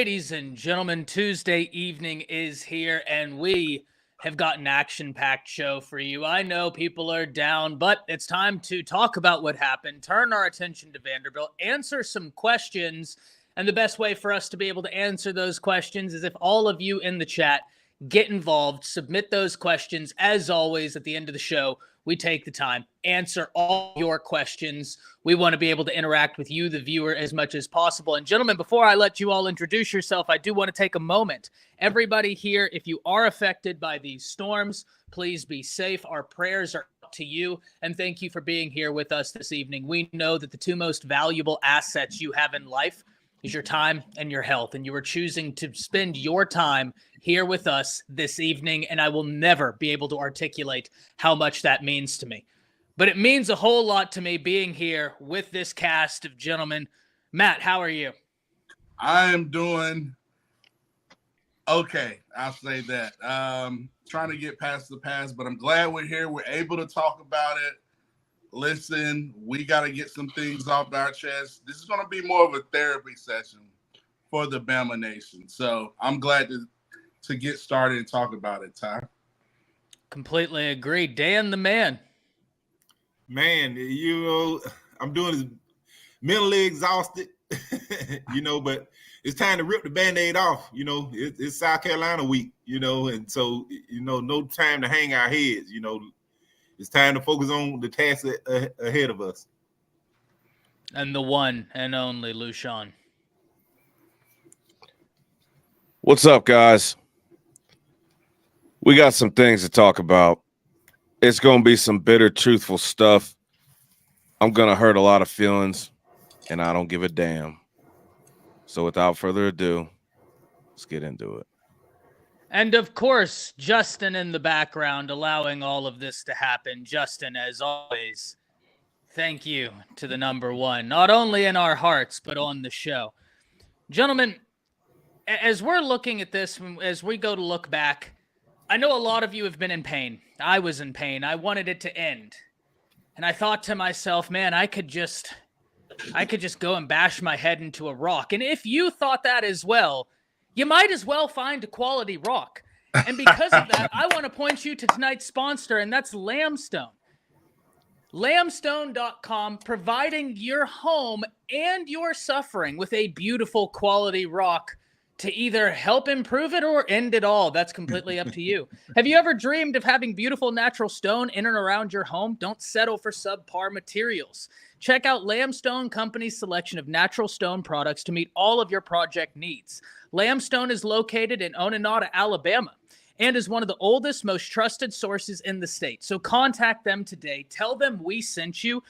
Ladies and gentlemen, Tuesday evening is here, and we have got an action-packed show for you. I know people are down, but it's time to talk about what happened, turn our attention to Vanderbilt, answer some questions, and the best way for us to be able to answer those questions is if all of you in the chat get involved, submit those questions. As always, at the end of the show, we take the time, answer all your questions. We want to be able to interact with you, the viewer, as much as possible. And gentlemen, before I let you all introduce yourself, I do want to take a moment. Everybody here, if you are affected by these storms, please be safe. Our prayers are up to you. And thank you for being here with us this evening. We know that the two most valuable assets you have in life is your time and your health. And you are choosing to spend your time here with us this evening. And I will never be able to articulate how much that means to me. But it means a whole lot to me being here with this cast of gentlemen. Matt, how are you? I am doing okay. I'll say that. Trying to get past the past, but I'm glad we're here. We're able to talk about it. Listen, we got to get some things off our chest. This is going to be more of a therapy session for the Bama Nation. So I'm glad to get started and talk about it, Ty. Completely agree. Dan the man. Man, I'm doing mentally exhausted, but it's time to rip the Band-Aid off. It's South Carolina week, and so, no time to hang our heads, It's time to focus on the task ahead of us. And the one and only Lushan. What's up, guys? We got some things to talk about. It's going to be some bitter, truthful stuff. I'm going to hurt a lot of feelings, and I don't give a damn. So without further ado, let's get into it. And of course, Justin in the background, allowing all of this to happen. Justin, as always, thank you to the number one, not only in our hearts, but on the show. Gentlemen, as we're looking at this, as we go to look back, I know a lot of you have been in pain. I was in pain. I wanted it to end. And I thought to myself, man, I could just go and bash my head into a rock. And if you thought that as well, you might as well find a quality rock. And because of that, I want to point you to tonight's sponsor, and that's Lambstone. Lambstone.com, providing your home and your suffering with a beautiful quality rock to either help improve it or end it all. That's completely up to you. Have you ever dreamed of having beautiful natural stone in and around your home? Don't settle for subpar materials. Check out Lambstone Company's selection of natural stone products to meet all of your project needs. Lambstone is located in Onondaga, Alabama, and is one of the oldest, most trusted sources in the state. So contact them today. Tell them we sent you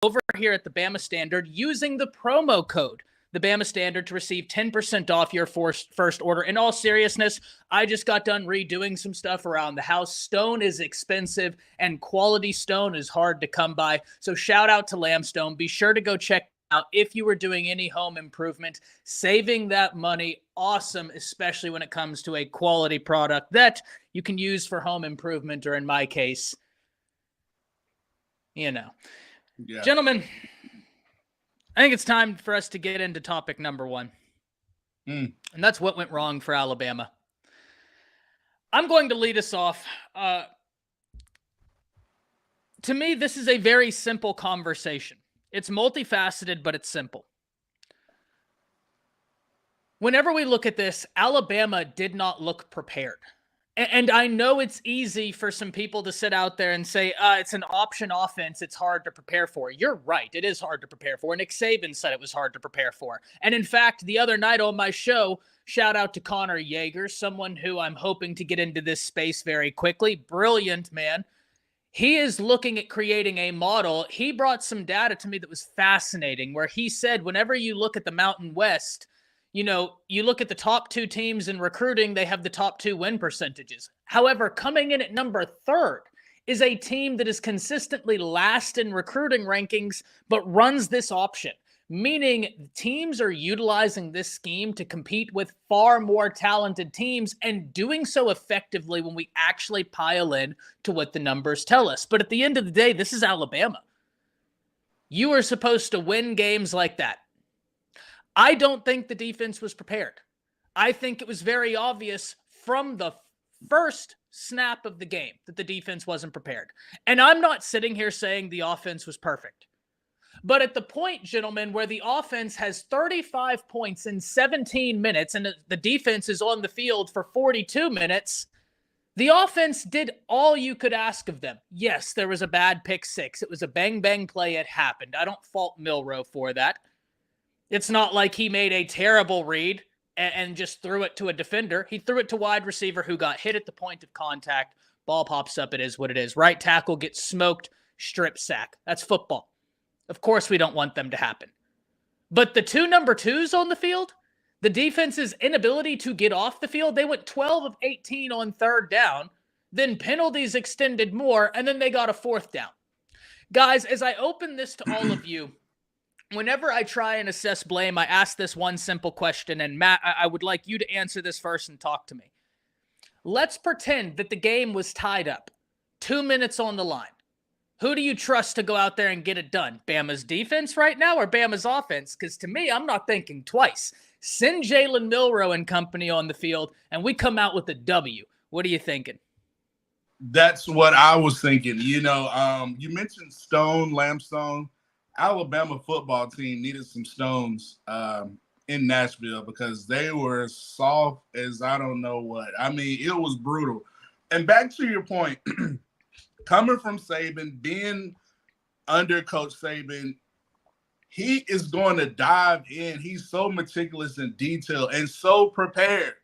over here at the Bama Standard using the promo code the Bama Standard to receive 10% off your first order. In all seriousness, I just got done redoing some stuff around the house. Stone is expensive, and quality stone is hard to come by. So shout out to Lambstone. Be sure to go check out if you were doing any home improvement. Saving that money, awesome, especially when it comes to a quality product that you can use for home improvement, or in my case, Gentlemen, I think it's time for us to get into topic number one. And that's what went wrong for Alabama. I'm going to lead us off. To me, this is a very simple conversation. It's multifaceted, but it's simple. Whenever we look at this, Alabama did not look prepared. And I know it's easy for some people to sit out there and say, it's an option offense. It's hard to prepare for. You're right. It is hard to prepare for. Nick Saban said it was hard to prepare for. And in fact, the other night on my show, shout out to Connor Yeager, someone who I'm hoping to get into this space very quickly. Brilliant, man. He is looking at creating a model. He brought some data to me that was fascinating, where he said, whenever you look at the Mountain West, you look at the top two teams in recruiting, they have the top two win percentages. However, coming in at number 3rd is a team that is consistently last in recruiting rankings, but runs this option, meaning teams are utilizing this scheme to compete with far more talented teams and doing so effectively when we actually pile in to what the numbers tell us. But at the end of the day, this is Alabama. You are supposed to win games like that. I don't think the defense was prepared. I think it was very obvious from the first snap of the game that the defense wasn't prepared. And I'm not sitting here saying the offense was perfect. But at the point, gentlemen, where the offense has 35 points in 17 minutes and the defense is on the field for 42 minutes, the offense did all you could ask of them. Yes, there was a bad pick six. It was a bang-bang play. It happened. I don't fault Milroe for that. It's not like he made a terrible read and just threw it to a defender. He threw it to wide receiver who got hit at the point of contact. Ball pops up. It is what it is. Right tackle gets smoked, strip sack. That's football. Of course we don't want them to happen. But the two number twos on the field, the defense's inability to get off the field, they went 12 of 18 on third down, then penalties extended more, and then they got a fourth down. Guys, as I open this to all of you, whenever I try and assess blame, I ask this one simple question, and Matt, I would like you to answer this first and talk to me. Let's pretend that the game was tied up, 2 minutes on the line. Who do you trust to go out there and get it done? Bama's defense right now or Bama's offense? Because to me, I'm not thinking twice. Send Jalen Milroe and company on the field, and we come out with a W. What are you thinking? That's what I was thinking. You mentioned Lambstone. Alabama football team needed some stones in Nashville because they were soft as I don't know what. I mean, it was brutal. And back to your point, coming from Saban, being under Coach Saban, he is going to dive in. He's so meticulous in detail and so prepared.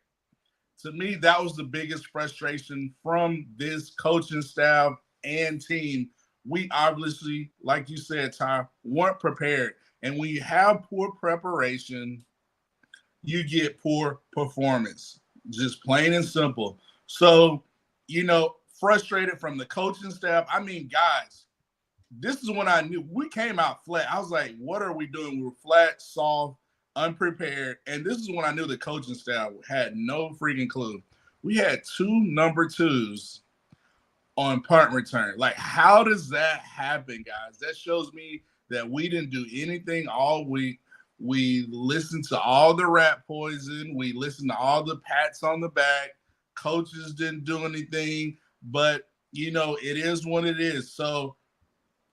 To me, that was the biggest frustration from this coaching staff and team. We obviously, like you said, Ty, weren't prepared. And when you have poor preparation, you get poor performance. Just plain and simple. So, frustrated from the coaching staff. I mean, guys, this is when I knew we came out flat. I was like, what are we doing? We were flat, soft, unprepared. And this is when I knew the coaching staff had no freaking clue. We had two number twos on punt return. Like, how does that happen, guys? That shows me that we didn't do anything all week. We listened to all the rat poison. We listened to all the pats on the back. Coaches didn't do anything, but, it is what it is. So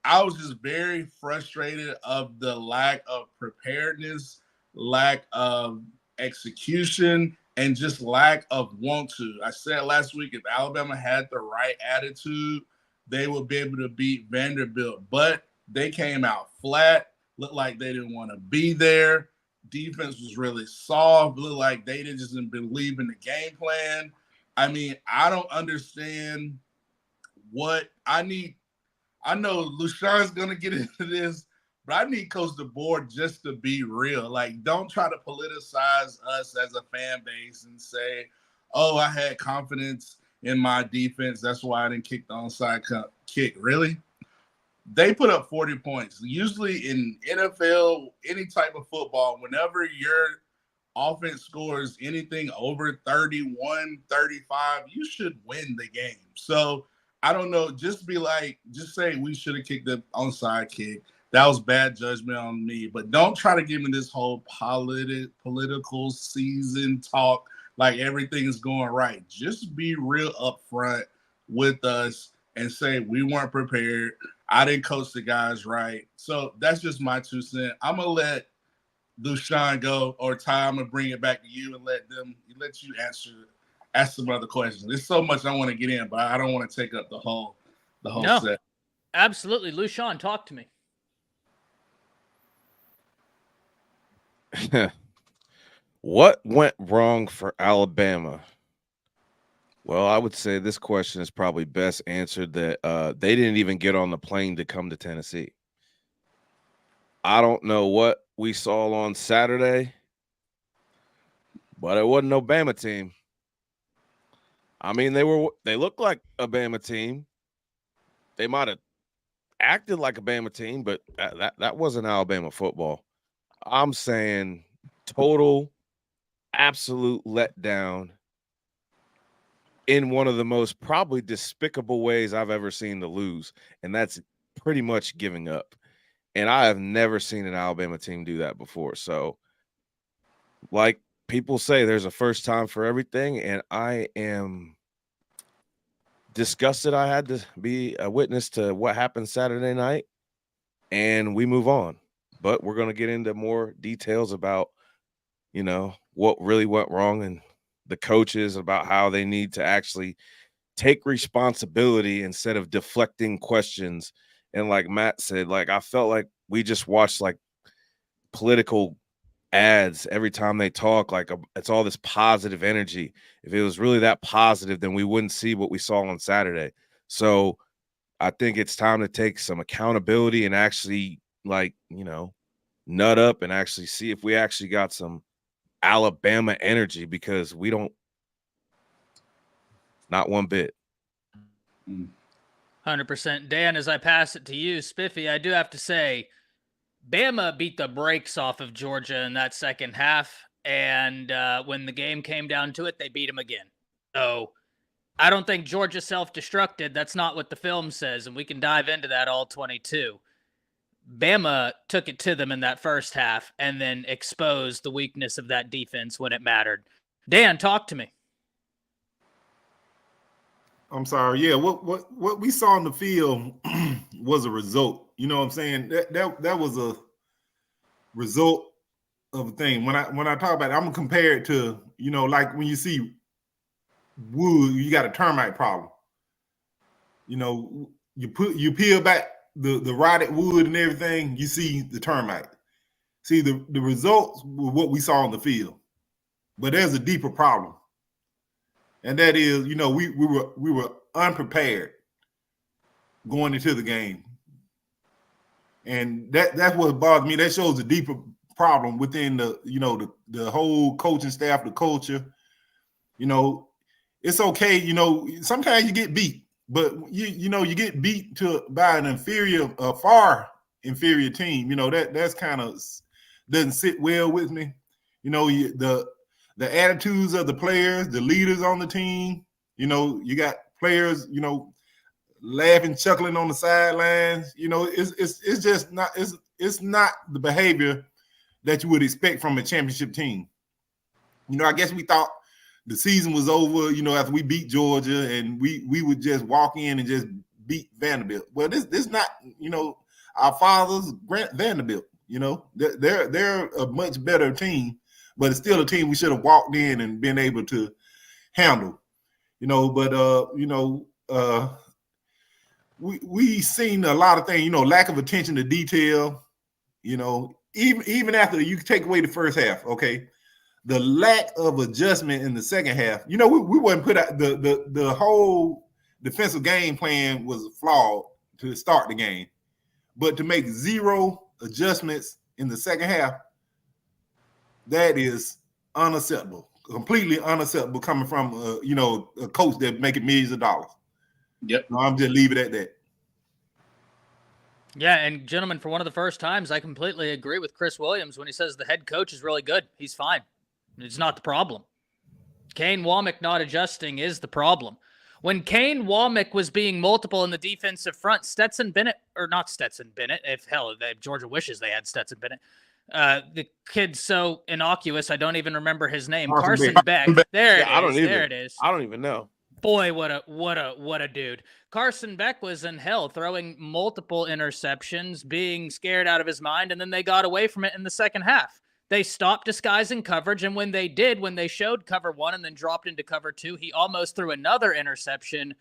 I was just very frustrated of the lack of preparedness, lack of execution, and just lack of want to. I said last week, if Alabama had the right attitude, they would be able to beat Vanderbilt. But they came out flat, looked like they didn't want to be there. Defense was really soft, looked like they didn't believe in the game plan. I mean, I don't understand what I need. I know LaShawn's going to get into this, but I need Coach DeBoer just to be real. Like, don't try to politicize us as a fan base and say, oh, I had confidence in my defense. That's why I didn't kick the onside kick. Really? They put up 40 points. Usually in NFL, any type of football, whenever your offense scores anything over 31, 35, you should win the game. So I don't know. Just say we should have kicked the onside kick. That was bad judgment on me. But don't try to give me this whole political season talk like everything is going right. Just be real upfront with us and say we weren't prepared. I didn't coach the guys right. So that's just my 2 cents. I'm going to let LaShawn go, or Ty, I'm going to bring it back to you and let you ask some other questions. There's so much I want to get in, but I don't want to take up the whole set. Absolutely. LaShawn, talk to me. What went wrong for Alabama? Well, I would say this question is probably best answered that they didn't even get on the plane to come to Tennessee. I don't know what we saw on Saturday, but it wasn't no Bama team. I mean, they looked like a Bama team. They might have acted like a Bama team, but that wasn't Alabama football. I'm saying total, absolute letdown in one of the most probably despicable ways I've ever seen to lose, and that's pretty much giving up. And I have never seen an Alabama team do that before. So, like people say there's a first time for everything, and I am disgusted I had to be a witness to what happened Saturday night, and we move on. But we're going to get into more details about, what really went wrong and the coaches, about how they need to actually take responsibility instead of deflecting questions. And like Matt said, like, I felt like we just watched like political ads every time they talk. Like, it's all this positive energy. If it was really that positive, then we wouldn't see what we saw on Saturday. So I think it's time to take some accountability and actually, like, nut up and actually see if we actually got some Alabama energy, because we don't, not one bit. 100%. Dan, as I pass it to you, Spiffy, I do have to say, Bama beat the brakes off of Georgia in that second half, and when the game came down to it, they beat them again. So I don't think Georgia self-destructed. That's not what the film says, and we can dive into that all 22. Bama took it to them in that first half and then exposed the weakness of that defense when it mattered. Dan, talk to me. I'm sorry. Yeah, what we saw on the field was a result. You know what I'm saying? That was a result of a thing. When I talk about it, I'm gonna compare it to, like when you see wood, you got a termite problem. You peel back the rotted wood and everything, you see the termite. See, the results were what we saw on the field. But there's a deeper problem. And that is, we were unprepared going into the game. And that's what bothers me. That shows a deeper problem within the whole coaching staff, the culture. It's okay, sometimes you get beat, but you get beat by a far inferior team. That's kind of doesn't sit well with me. The attitudes of the players, the leaders on the team, you got players, laughing, chuckling on the sidelines. It's just not, it's not the behavior that you would expect from a championship team. I guess we thought the season was over, after we beat Georgia, and we would just walk in and just beat Vanderbilt. Well, this not, our fathers, Vanderbilt. They're a much better team, but it's still a team we should have walked in and been able to handle. We seen a lot of things, lack of attention to detail, even after you take away the first half, okay, the lack of adjustment in the second half. We wasn't put out, the whole defensive game plan was flawed to start the game, but to make zero adjustments in the second half, that is unacceptable, completely unacceptable, coming from a coach that making millions of dollars. Yep. No, I'm just leave it at that. Yeah, and gentlemen, for one of the first times, I completely agree with Chris Williams when he says the head coach is really good. He's fine. It's not the problem. Kane Wommack not adjusting is the problem. When Kane Wommack was being multiple in the defensive front, if Georgia wishes they had Stetson Bennett. The kid's so innocuous, I don't even remember his name. Carson Beck. There it is. I don't even know. Boy, what a dude. Carson Beck was in hell, throwing multiple interceptions, being scared out of his mind, and then they got away from it in the second half. They stopped disguising coverage, and when they showed cover one and then dropped into cover two, he almost threw another interception.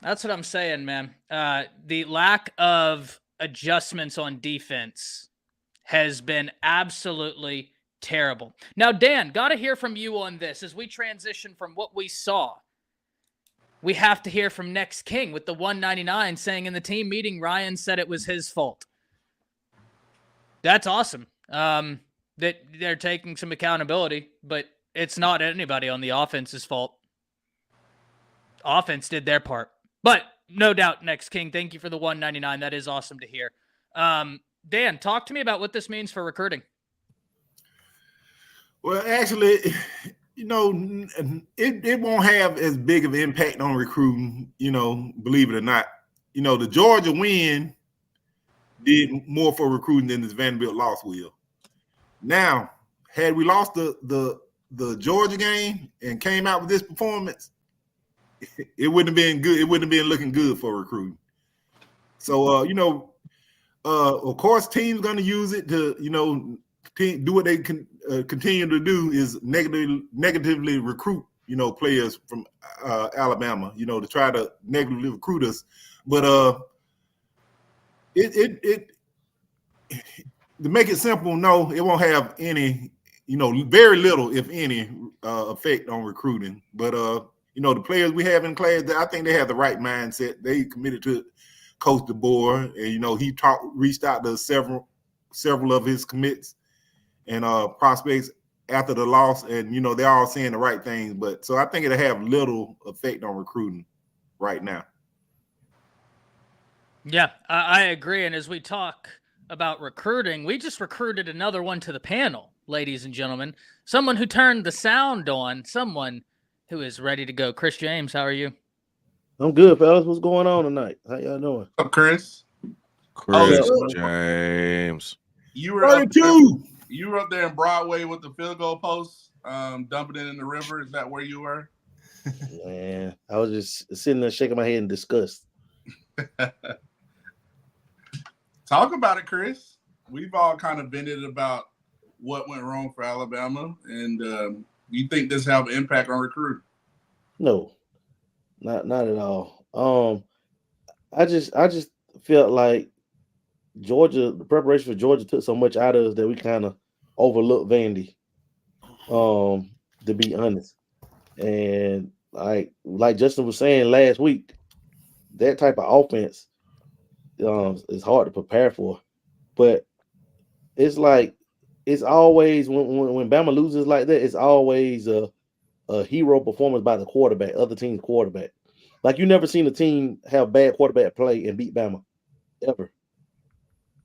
That's what I'm saying, man. The lack of adjustments on defense has been absolutely terrible. Now, Dan, got to hear from you on this as we transition from what we saw. We have to hear from Next King with the 199 saying in the team meeting, Ryan said it was his fault. That's awesome. That they're taking some accountability, but it's not anybody on the offense's fault. Offense did their part. But no doubt, Next King, thank you for the 199. That is awesome to hear. Dan, talk to me about what this means for recruiting. Well, actually, it won't have as big of an impact on recruiting, believe it or not. The Georgia win did more for recruiting than this Vanderbilt loss will. Now, had we lost the Georgia game and came out with this performance, it wouldn't have been good. It wouldn't have been looking good for recruiting. So, of course, teams going to use it to, do what they can continue to do is negatively recruit, players from Alabama, to try to negatively recruit us. But it to make it simple, no, it won't have any, very little, if any, effect on recruiting. But the players we have in class, I think they have the right mindset. They committed to Coach DeBoer, and he reached out to several of his commits and prospects after the loss, and they're all saying the right things. But so I think it'll have little effect on recruiting right now. Yeah, I agree. And as we talk about recruiting, we just recruited another one to the panel, ladies and gentlemen. Someone who turned the sound on, someone who is ready to go. Chris James, how are you? I'm good, fellas. What's going on tonight? How y'all doing? What's up, Chris? Chris James. You were up there in Broadway with the field goal post, dumping it in the river. Is that where you were? Man, I was just sitting there shaking my head in disgust. Talk about it, Chris. We've all kind of vented about what went wrong for Alabama, and you think this have an impact on recruiting? No, not at all. I just felt like the preparation for Georgia took so much out of us that we kind of overlooked Vandy. To be honest, and like Justin was saying last week, that type of offense is hard to prepare for. But it's like it's always when Bama loses like that, it's always a hero performance by the quarterback, other team's quarterback. Like you never seen a team have bad quarterback play and beat Bama ever.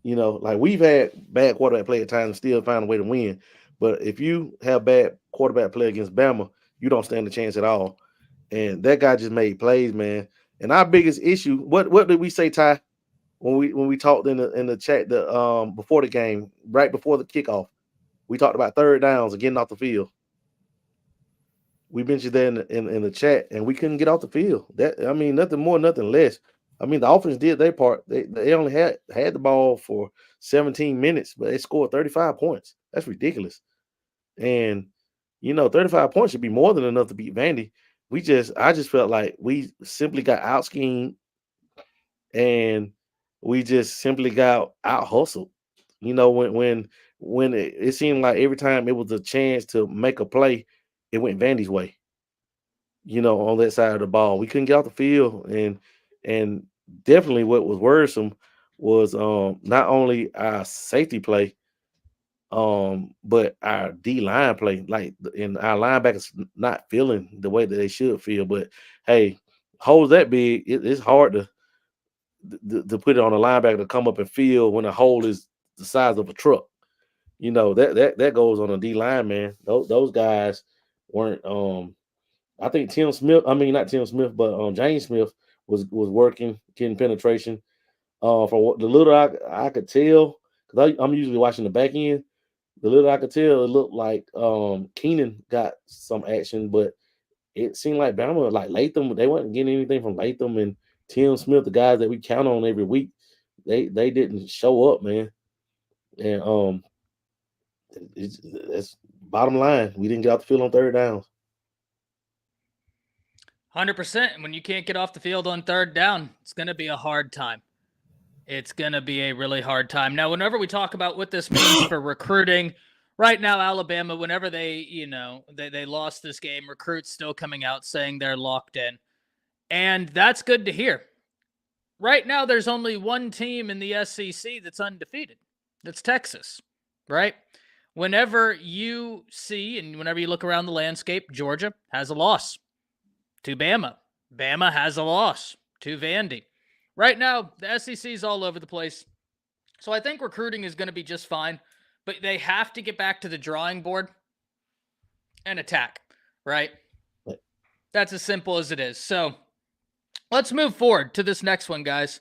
Like we've had bad quarterback play at times and still find a way to win. But if you have bad quarterback play against Bama, you don't stand a chance at all. And that guy just made plays, man. And our biggest issue, what did we say, Ty, when we talked in the chat before the game, right before the kickoff? We talked about third downs and getting off the field. We mentioned that in the chat, and we couldn't get off the field. Nothing more, nothing less. The offense did their part. They only had the ball for 17 minutes, but they scored 35 points. That's ridiculous. And 35 points should be more than enough to beat Vandy. I just felt like we simply got out schemed, and we just simply got out hustled. When it seemed like every time it was a chance to make a play, it went Vandy's way. On that side of the ball, we couldn't get off the field, and definitely what was worrisome was not only our safety play, but our D line play. And our linebackers not feeling the way that they should feel. But hey, holes that big, it's hard to put it on a linebacker to come up and feel when a hole is the size of a truck. That goes on a D line, man. Those guys weren't. I think James Smith, was working, getting penetration. From what the little I could tell, because I'm usually watching the back end. The little I could tell, it looked like Keenan got some action, but it seemed like Bama, like Latham, they wasn't getting anything from Latham and Tim Smith, the guys that we count on every week. They didn't show up, man. And that's bottom line. We didn't get off the field on third downs. 100%. And when you can't get off the field on third down, it's going to be a hard time. It's going to be a really hard time. Now, whenever we talk about what this means for recruiting, right now, Alabama, whenever they lost this game, recruits still coming out saying they're locked in. And that's good to hear. Right now, there's only one team in the SEC that's undefeated. That's Texas, right? Whenever you see and whenever you look around the landscape, Georgia has a loss to Bama. Bama has a loss to Vandy. Right now, the SEC is all over the place. So I think recruiting is going to be just fine, but they have to get back to the drawing board and attack, right? That's as simple as it is. So let's move forward to this next one, guys.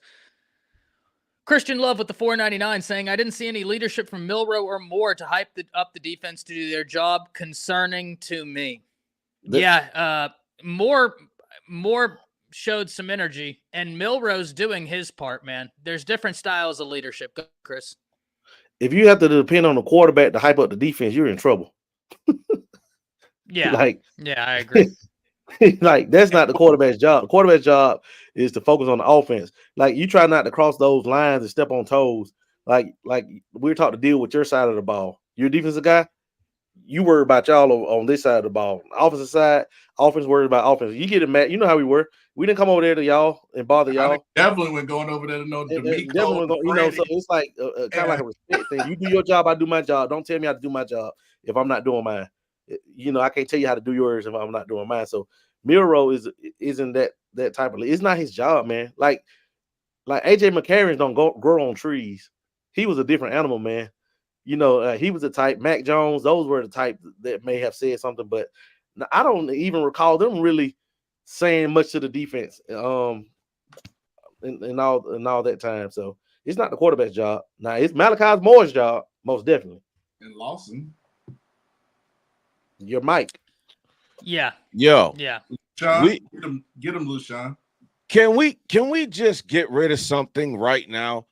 Christian Love with the 499 saying, I didn't see any leadership from Milroe or Moore to hype up the defense to do their job. Concerning to me. Moore showed some energy, and Milroe's doing his part, man. There's different styles of leadership. Go, Chris. If you have to depend on the quarterback to hype up the defense, you're in trouble. Yeah. I agree. Like, that's not the quarterback's job. The quarterback's job is to focus on the offense. Like, you try not to cross those lines and step on toes. Like we're taught to deal with your side of the ball. You're a defensive guy. You worry about y'all on this side of the ball. Offensive side, offense worried about offense. You get it, Matt. You know how we were. We didn't come over there to y'all and bother y'all. Definitely went going over there to know D'Amico. So it's like kind of like a respect thing. You do your job, I do my job. Don't tell me how to do my job if I'm not doing mine. I can't tell you how to do yours if I'm not doing mine. So Milroe isn't that type of. It's not his job, man. Like AJ McCarron don't grow on trees. He was a different animal, man. He was the type. Mac Jones, those were the type that may have said something, but I don't even recall them really saying much to the defense in all that time. So it's not the quarterback's job. Now it's Malachi Moore's job, most definitely. And Lawson. Your mic. Yeah. Yo. Yeah. Sean, get him loose, Sean. Can we just get rid of something right now?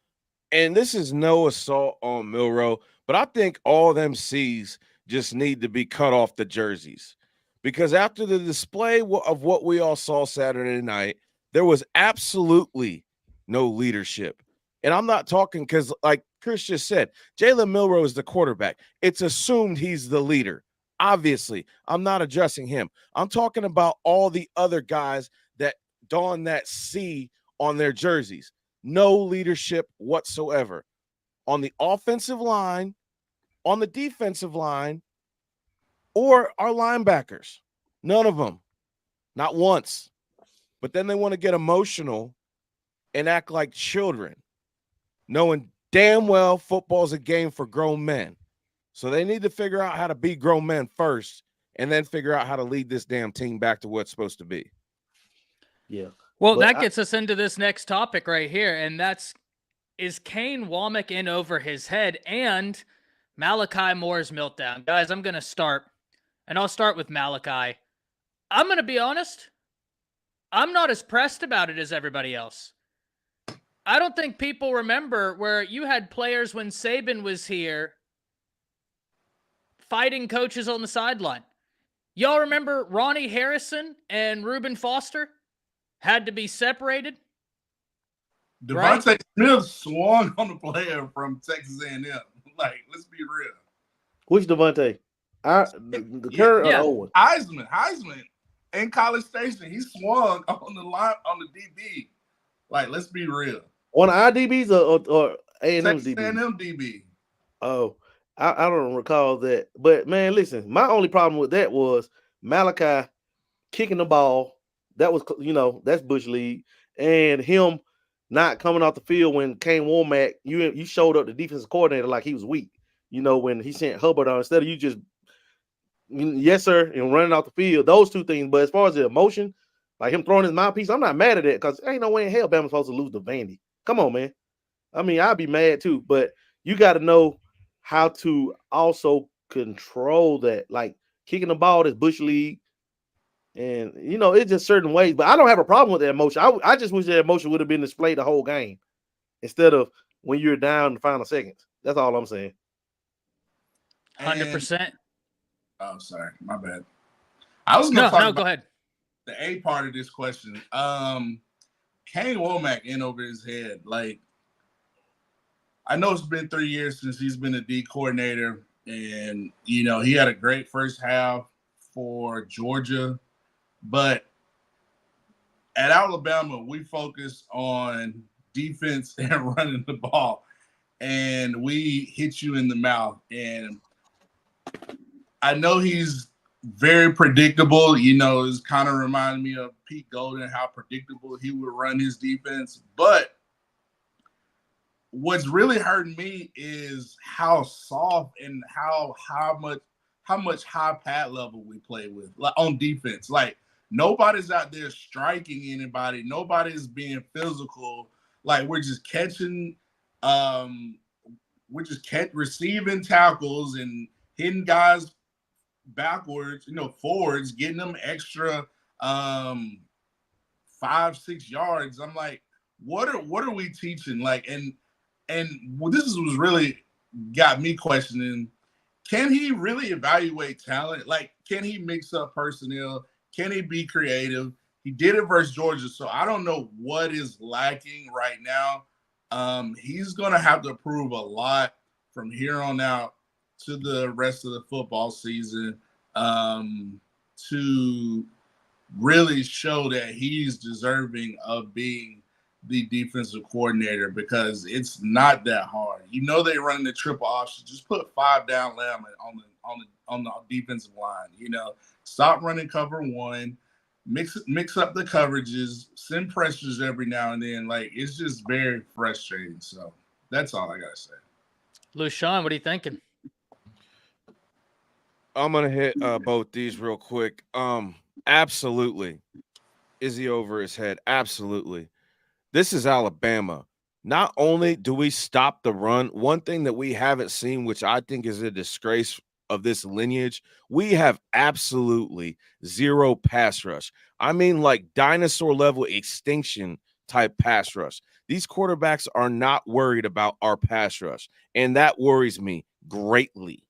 And this is no assault on Milroe, but I think all them C's just need to be cut off the jerseys. Because after the display of what we all saw Saturday night, there was absolutely no leadership. And I'm not talking because, like Chris just said, Jalen Milroe is the quarterback. It's assumed he's the leader. Obviously, I'm not addressing him. I'm talking about all the other guys that don that C on their jerseys. No leadership whatsoever. On the offensive line, on the defensive line, or our linebackers. None of them. Not once. But then they want to get emotional and act like children, knowing damn well football's a game for grown men. So they need to figure out how to be grown men first and then figure out how to lead this damn team back to what it's supposed to be. Yeah. Well, that gets us into this next topic right here, and is Kane Wommack in over his head and Malachi Moore's meltdown? Guys, I'm going to start, and I'll start with Malachi. I'm going to be honest. I'm not as pressed about it as everybody else. I don't think people remember where you had players when Saban was here fighting coaches on the sideline. Y'all remember Ronnie Harrison and Reuben Foster had to be separated? Devontae Smith swung on the player from Texas A&M. Like, let's be real. Which Devontae? The current or the old one? Heisman in College Station. He swung on the line on the DB. Like, let's be real. On our DBs or A&M DB? A&M DB. Oh, I don't recall that. But, man, listen, my only problem with that was Malachi kicking the ball. That was, that's Bush League. And him not coming off the field when Kane Wommack, you showed up the defensive coordinator like he was weak. When he sent Hubbard on, instead of you just, yes, sir, and running off the field, those two things. But as far as the emotion, like him throwing his mouthpiece, I'm not mad at that because ain't no way in hell Bama's supposed to lose to Vandy. Come on, man. I mean, I'd be mad too, but you got to know how to also control that. Like kicking the ball is Bush League. And, it's just certain ways. But I don't have a problem with that emotion. I just wish that emotion would have been displayed the whole game instead of when you're down in the final seconds. That's all I'm saying. 100%. Oh, sorry. My bad. I was going to talk about go ahead. The A part of this question. Kane Wommack in over his head. Like, I know it's been 3 years since he's been a D coordinator. And, he had a great first half for Georgia. But at Alabama, we focus on defense and running the ball, and we hit you in the mouth. And I know he's very predictable. It's kind of reminding me of Pete Golden, how predictable he would run his defense. But what's really hurting me is how soft and how much high pad level we play with, like on defense. Like, nobody's out there striking anybody. Nobody's being physical. Like, we're just catching We're just kept receiving tackles and hitting guys backwards, forwards, getting them extra 5-6 yards. I'm like, what are we teaching? Like, and this was really got me questioning, can he really evaluate talent? Like, can he mix up personnel? Can he be creative? He did it versus Georgia, so I don't know what is lacking right now. He's going to have to prove a lot from here on out to the rest of the football season to really show that he's deserving of being the defensive coordinator, because it's not that hard. They run the triple option. Just put 5 down linemen on the defensive line. Stop running cover one, mix up the coverages, send pressures every now and then. Like, it's just very frustrating. So that's all I gotta say. LuShawn, what are you thinking? I'm gonna hit both these real quick. Absolutely. Is he over his head? Absolutely. This is Alabama. Not only do we stop the run, one thing that we haven't seen, which I think is a disgrace of this lineage, we have absolutely zero pass rush. I mean, like dinosaur level extinction type pass rush. These quarterbacks are not worried about our pass rush, and that worries me greatly.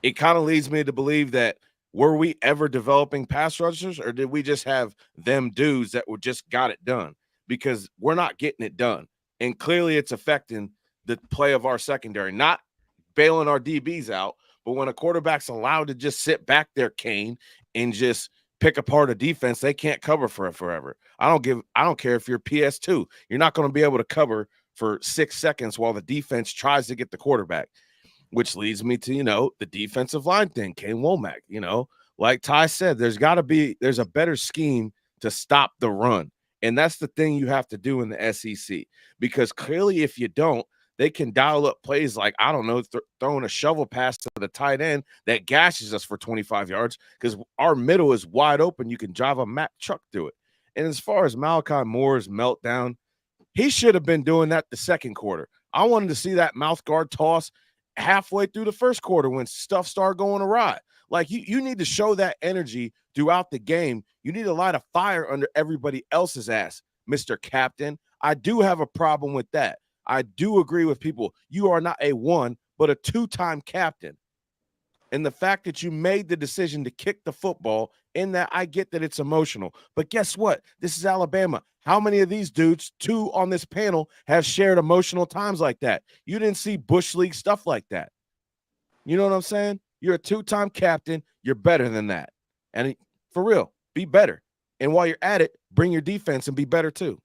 It kind of leads me to believe that, were we ever developing pass rushers, or did we just have them dudes that were just got it done? Because we're not getting it done. And clearly it's affecting the play of our secondary, not bailing our DBs out, but when a quarterback's allowed to just sit back there, Kane, and just pick apart a defense, they can't cover for it forever. I don't care if you're PS2. You're not going to be able to cover for 6 seconds while the defense tries to get the quarterback, which leads me to, the defensive line thing, Kane Wommack, like Ty said, there's a better scheme to stop the run. And that's the thing you have to do in the SEC, because clearly if you don't, they can dial up plays like, I don't know, throwing a shovel pass to the tight end that gashes us for 25 yards because our middle is wide open. You can drive a Mack truck through it. And as far as Malachi Moore's meltdown, he should have been doing that the second quarter. I wanted to see that mouth guard toss halfway through the first quarter when stuff started going awry. Like, you need to show that energy throughout the game. You need to light a fire under everybody else's ass, Mr. Captain. I do have a problem with that. I do agree with people. You are not a 1, but a 2-time captain. And the fact that you made the decision to kick the football, in that I get that it's emotional. But guess what? This is Alabama. How many of these dudes, 2 on this panel, have shared emotional times like that? You didn't see Bush League stuff like that. You know what I'm saying? You're a 2-time captain. You're better than that. And for real, be better. And while you're at it, bring your defense and be better too.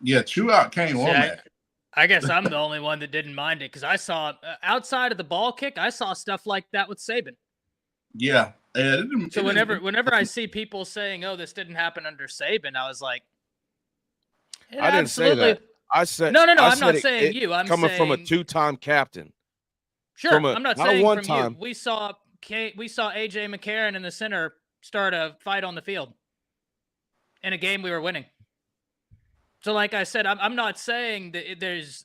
Yeah, chew out Kane Wommack. I guess I'm the only one that didn't mind it, because I saw, outside of the ball kick, I saw stuff like that with Saban. Yeah. So whenever I see people saying, "Oh, this didn't happen under Saban," I was like, I didn't say that. I said no. I'm not saying you. I'm coming saying, from a 2-time captain. Sure, I'm not saying from time. you. We saw AJ McCarron in the center start a fight on the field in a game we were winning. So, like I said, I'm not saying that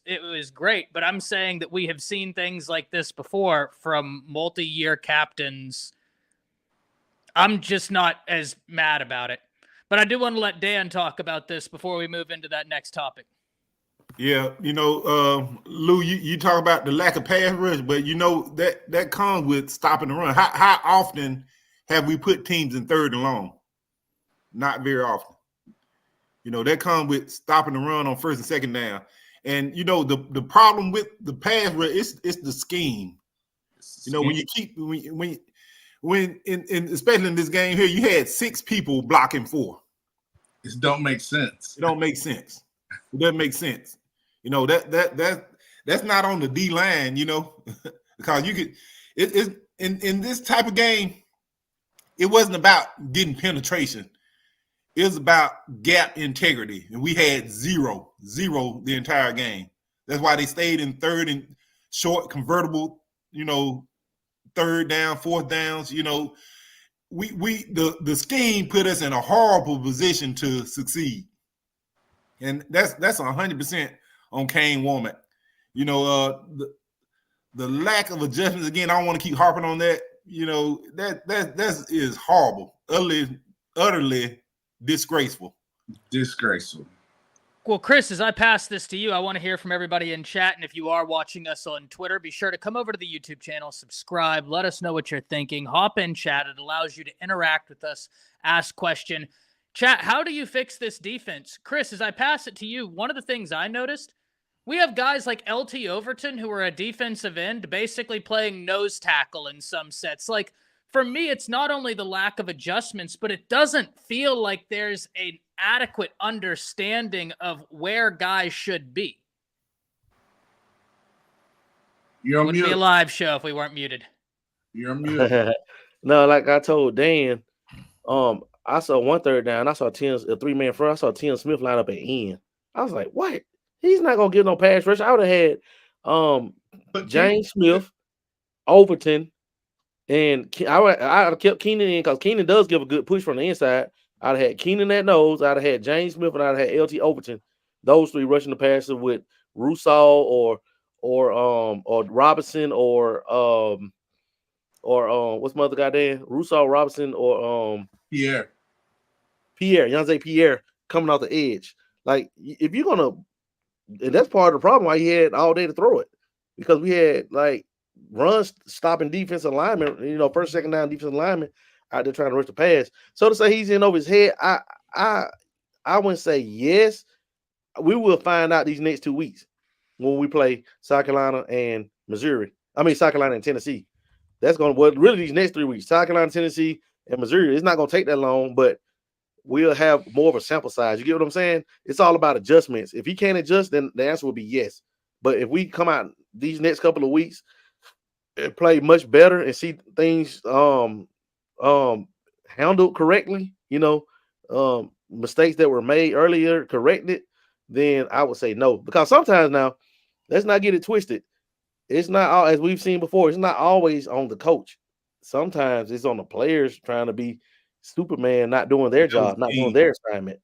it was great, but I'm saying that we have seen things like this before from multi-year captains. I'm just not as mad about it. But I do want to let Dan talk about this before we move into that next topic. Yeah, Lou, you talk about the lack of pass rush, but that comes with stopping the run. How often have we put teams in 3rd and long? Not very often. That comes with stopping the run on 1st and 2nd down. And the problem with the pass rush is the scheme. When you keep when especially in this game here, you had 6 people blocking 4. It don't make sense. It don't make sense. It doesn't make sense. That's not on the D line, because you could. It's in this type of game, it wasn't about getting penetration. It was about gap integrity, and we had zero the entire game. That's why they stayed in 3rd and short convertible, 3rd down, 4th downs. The scheme put us in a horrible position to succeed, and that's 100% on Kane Wommack. You know, the lack of adjustments, again, I don't want to keep harping on that. You know, that is horrible, utterly disgraceful. Disgraceful. Well, Chris, as I pass this to you, I want to hear from everybody in chat. And if you are watching us on Twitter, be sure to come over to the YouTube channel, subscribe, let us know what you're thinking. Hop in chat. It allows you to interact with us, ask question. Chat, how do you fix this defense? Chris, as I pass it to you, one of the things I noticed, we have guys like LT Overton who are a defensive end basically playing nose tackle in some sets. Like, for me, it's not only the lack of adjustments, but it doesn't feel like there's an adequate understanding of where guys should be. You're Wouldn't be a live show if we weren't muted. You're muted. No, like I told Dan, I saw 1 3rd down. I saw a 3-man front. I saw Tim Smith line up at end. I was like, what? He's not gonna get no pass rush. I would have had James Smith, Overton, and I kept Keenan in because Keenan does give a good push from the inside. I'd have had Keenan at nose. I'd have had James Smith, and I'd have had LT Overton. Those 3 rushing the passer with Rousseau or Robinson or what's my other guy there? Rousseau, Robinson, or Pierre, Yanze Pierre coming off the edge. Like, if you're gonna, and that's part of the problem why he had all day to throw it, because we had like runs stopping defensive linemen, you know, first, second down defensive linemen out there trying to rush the pass. So to say he's in over his head, I wouldn't say yes. We will find out these next 2 weeks when we play South Carolina and Missouri. I mean, South Carolina and Tennessee. That's going to, well, really these next 3 weeks, South Carolina, Tennessee, and Missouri. It's not going to take that long, but we'll have more of a sample size. You get what I'm saying? It's all about adjustments. If he can't adjust, then the answer will be yes. But if we come out these next couple of weeks and play much better and see things handled correctly, you know, mistakes that were made earlier corrected, then I would say no. Because sometimes now, let's not get it twisted. It's not all, as we've seen before, it's not always on the coach. Sometimes it's on the players trying to be Superman, not doing their job, not doing their assignment.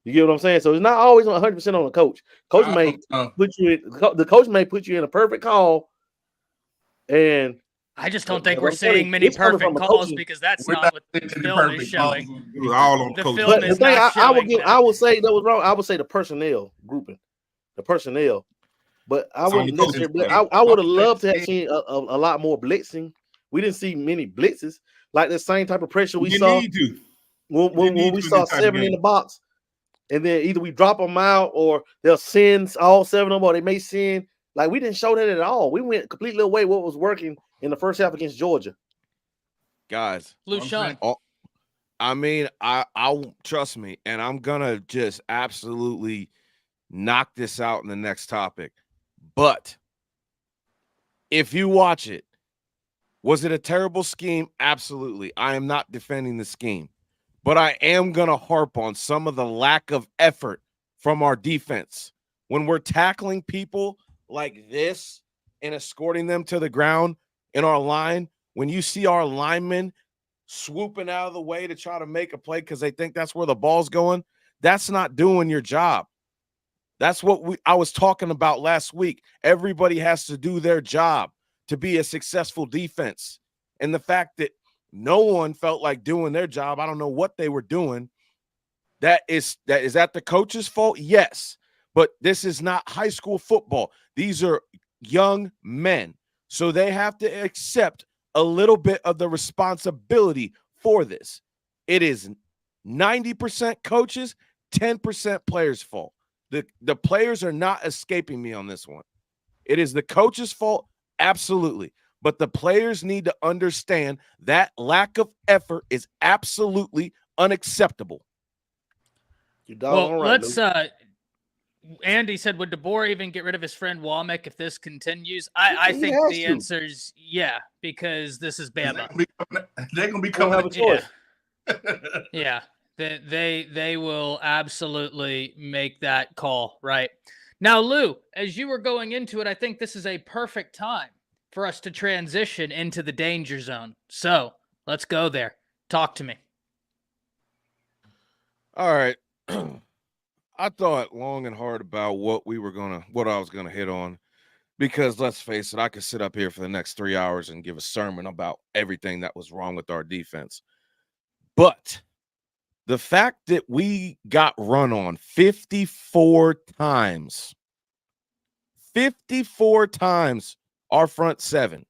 You get what I'm saying? So it's not always 100% on the coach. Coach may put you in, the coach may put you in a perfect call, and I just don't think we're seeing many perfect calls because that's not what the film is showing. It was all on The coach. film is not showing that. I would say that was wrong. I would say the personnel grouping, the personnel. But I wouldn't necessarily. I would have loved to have seen a lot more blitzing. We didn't see many blitzes, like the same type of pressure we saw when we saw 7 in the box, and then either we drop them out or they'll send all 7 of them, or they may send. Like, we didn't show that at all. We went completely away what was working in the first half against Georgia. Guys, Lucian. I mean, I'll trust me, and I'm gonna just absolutely knock this out in the next topic. But if you watch it, was it a terrible scheme? Absolutely. I am not defending the scheme, but I am going to harp on some of the lack of effort from our defense. When we're tackling people like this and escorting them to the ground in our line, when you see our linemen swooping out of the way to try to make a play because they think that's where the ball's going, that's not doing your job. That's what I was talking about last week. Everybody has to do their job to be a successful defense. And the fact that no one felt like doing their job, I don't know what they were doing. Is that the coach's fault? Yes. But this is not high school football. These are young men. So they have to accept a little bit of the responsibility for this. It is 90% coaches, 10% players' fault. The players are not escaping me on this one. It is the coach's fault, absolutely. But the players need to understand that lack of effort is absolutely unacceptable. Well, let's Andy said, would DeBoer even get rid of his friend Wommack if this continues? I think the answer is yeah, because this is Bama. They're going to be coming to yeah. They will absolutely make that call, right? Now, Lou, as you were going into it, I think this is a perfect time for us to transition into the danger zone. So let's go there. Talk to me. All right. I thought long and hard about what I was gonna hit on, because let's face it, I could sit up here for the next 3 hours and give a sermon about everything that was wrong with our defense. But the fact that we got run on 54 times, our front seven.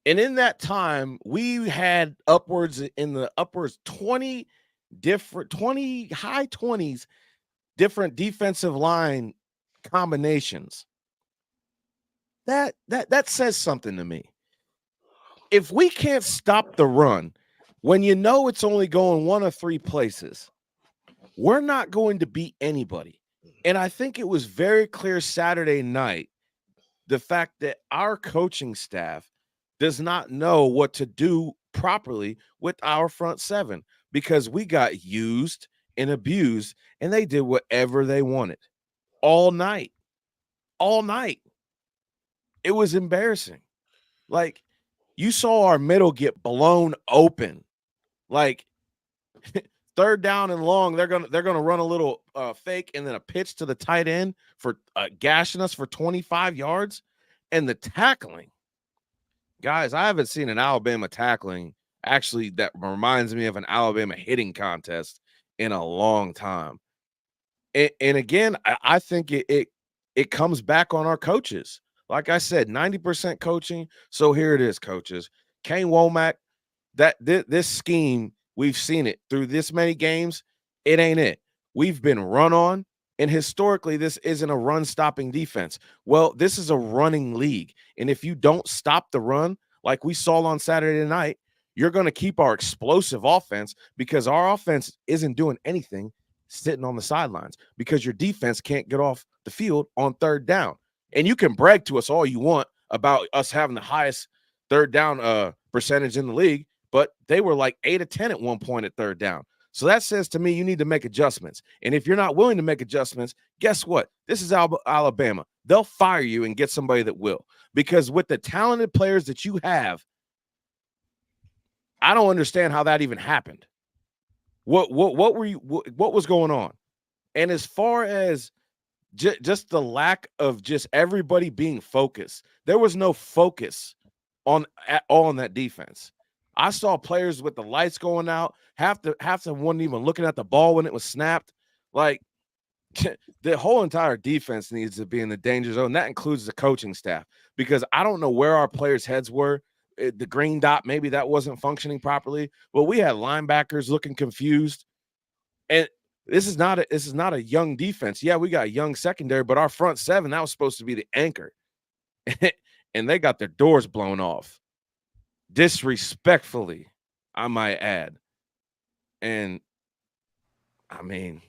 And in that time, we had upwards 20 high 20s different defensive line combinations. That says something to me. If we can't stop the run, when you know it's only going one of three places, we're not going to beat anybody. And I think it was very clear Saturday night, the fact that our coaching staff does not know what to do properly with our front seven, because we got used and abused, and they did whatever they wanted all night. It was embarrassing. Like, you saw our middle get blown open. Like, third down and long, they're gonna run a little fake and then a pitch to the tight end for gashing us for 25 yards. And the tackling, guys, I haven't seen an Alabama tackling actually that reminds me of an Alabama hitting contest in a long time. And again, I think it comes back on our coaches. Like I said, 90% coaching. So here it is, coaches. Kane, Wommack, this scheme, we've seen it through this many games. It ain't it. We've been run on, and historically, this isn't a run-stopping defense. Well, this is a running league, and if you don't stop the run, like we saw on Saturday night, you're going to keep our explosive offense, because our offense isn't doing anything sitting on the sidelines, because your defense can't get off the field on third down. And you can brag to us all you want about us having the highest third down percentage in the league, but they were like 8 of 10 at one point at third down. So that says to me you need to make adjustments. And if you're not willing to make adjustments, guess what? This is Alabama. They'll fire you and get somebody that will. Because with the talented players that you have, I don't understand how that even happened. What was going on? And as far as just the lack of just everybody being focused, there was no focus at all on that defense. I saw players with the lights going out. Half the wasn't even looking at the ball when it was snapped. Like, the whole entire defense needs to be in the danger zone. That includes the coaching staff, because I don't know where our players' heads were. The green dot, maybe that wasn't functioning properly, but we had linebackers looking confused. And this is not a young defense. Yeah, we got a young secondary, but our front seven, that was supposed to be the anchor. And they got their doors blown off. Disrespectfully, I might add. And I mean,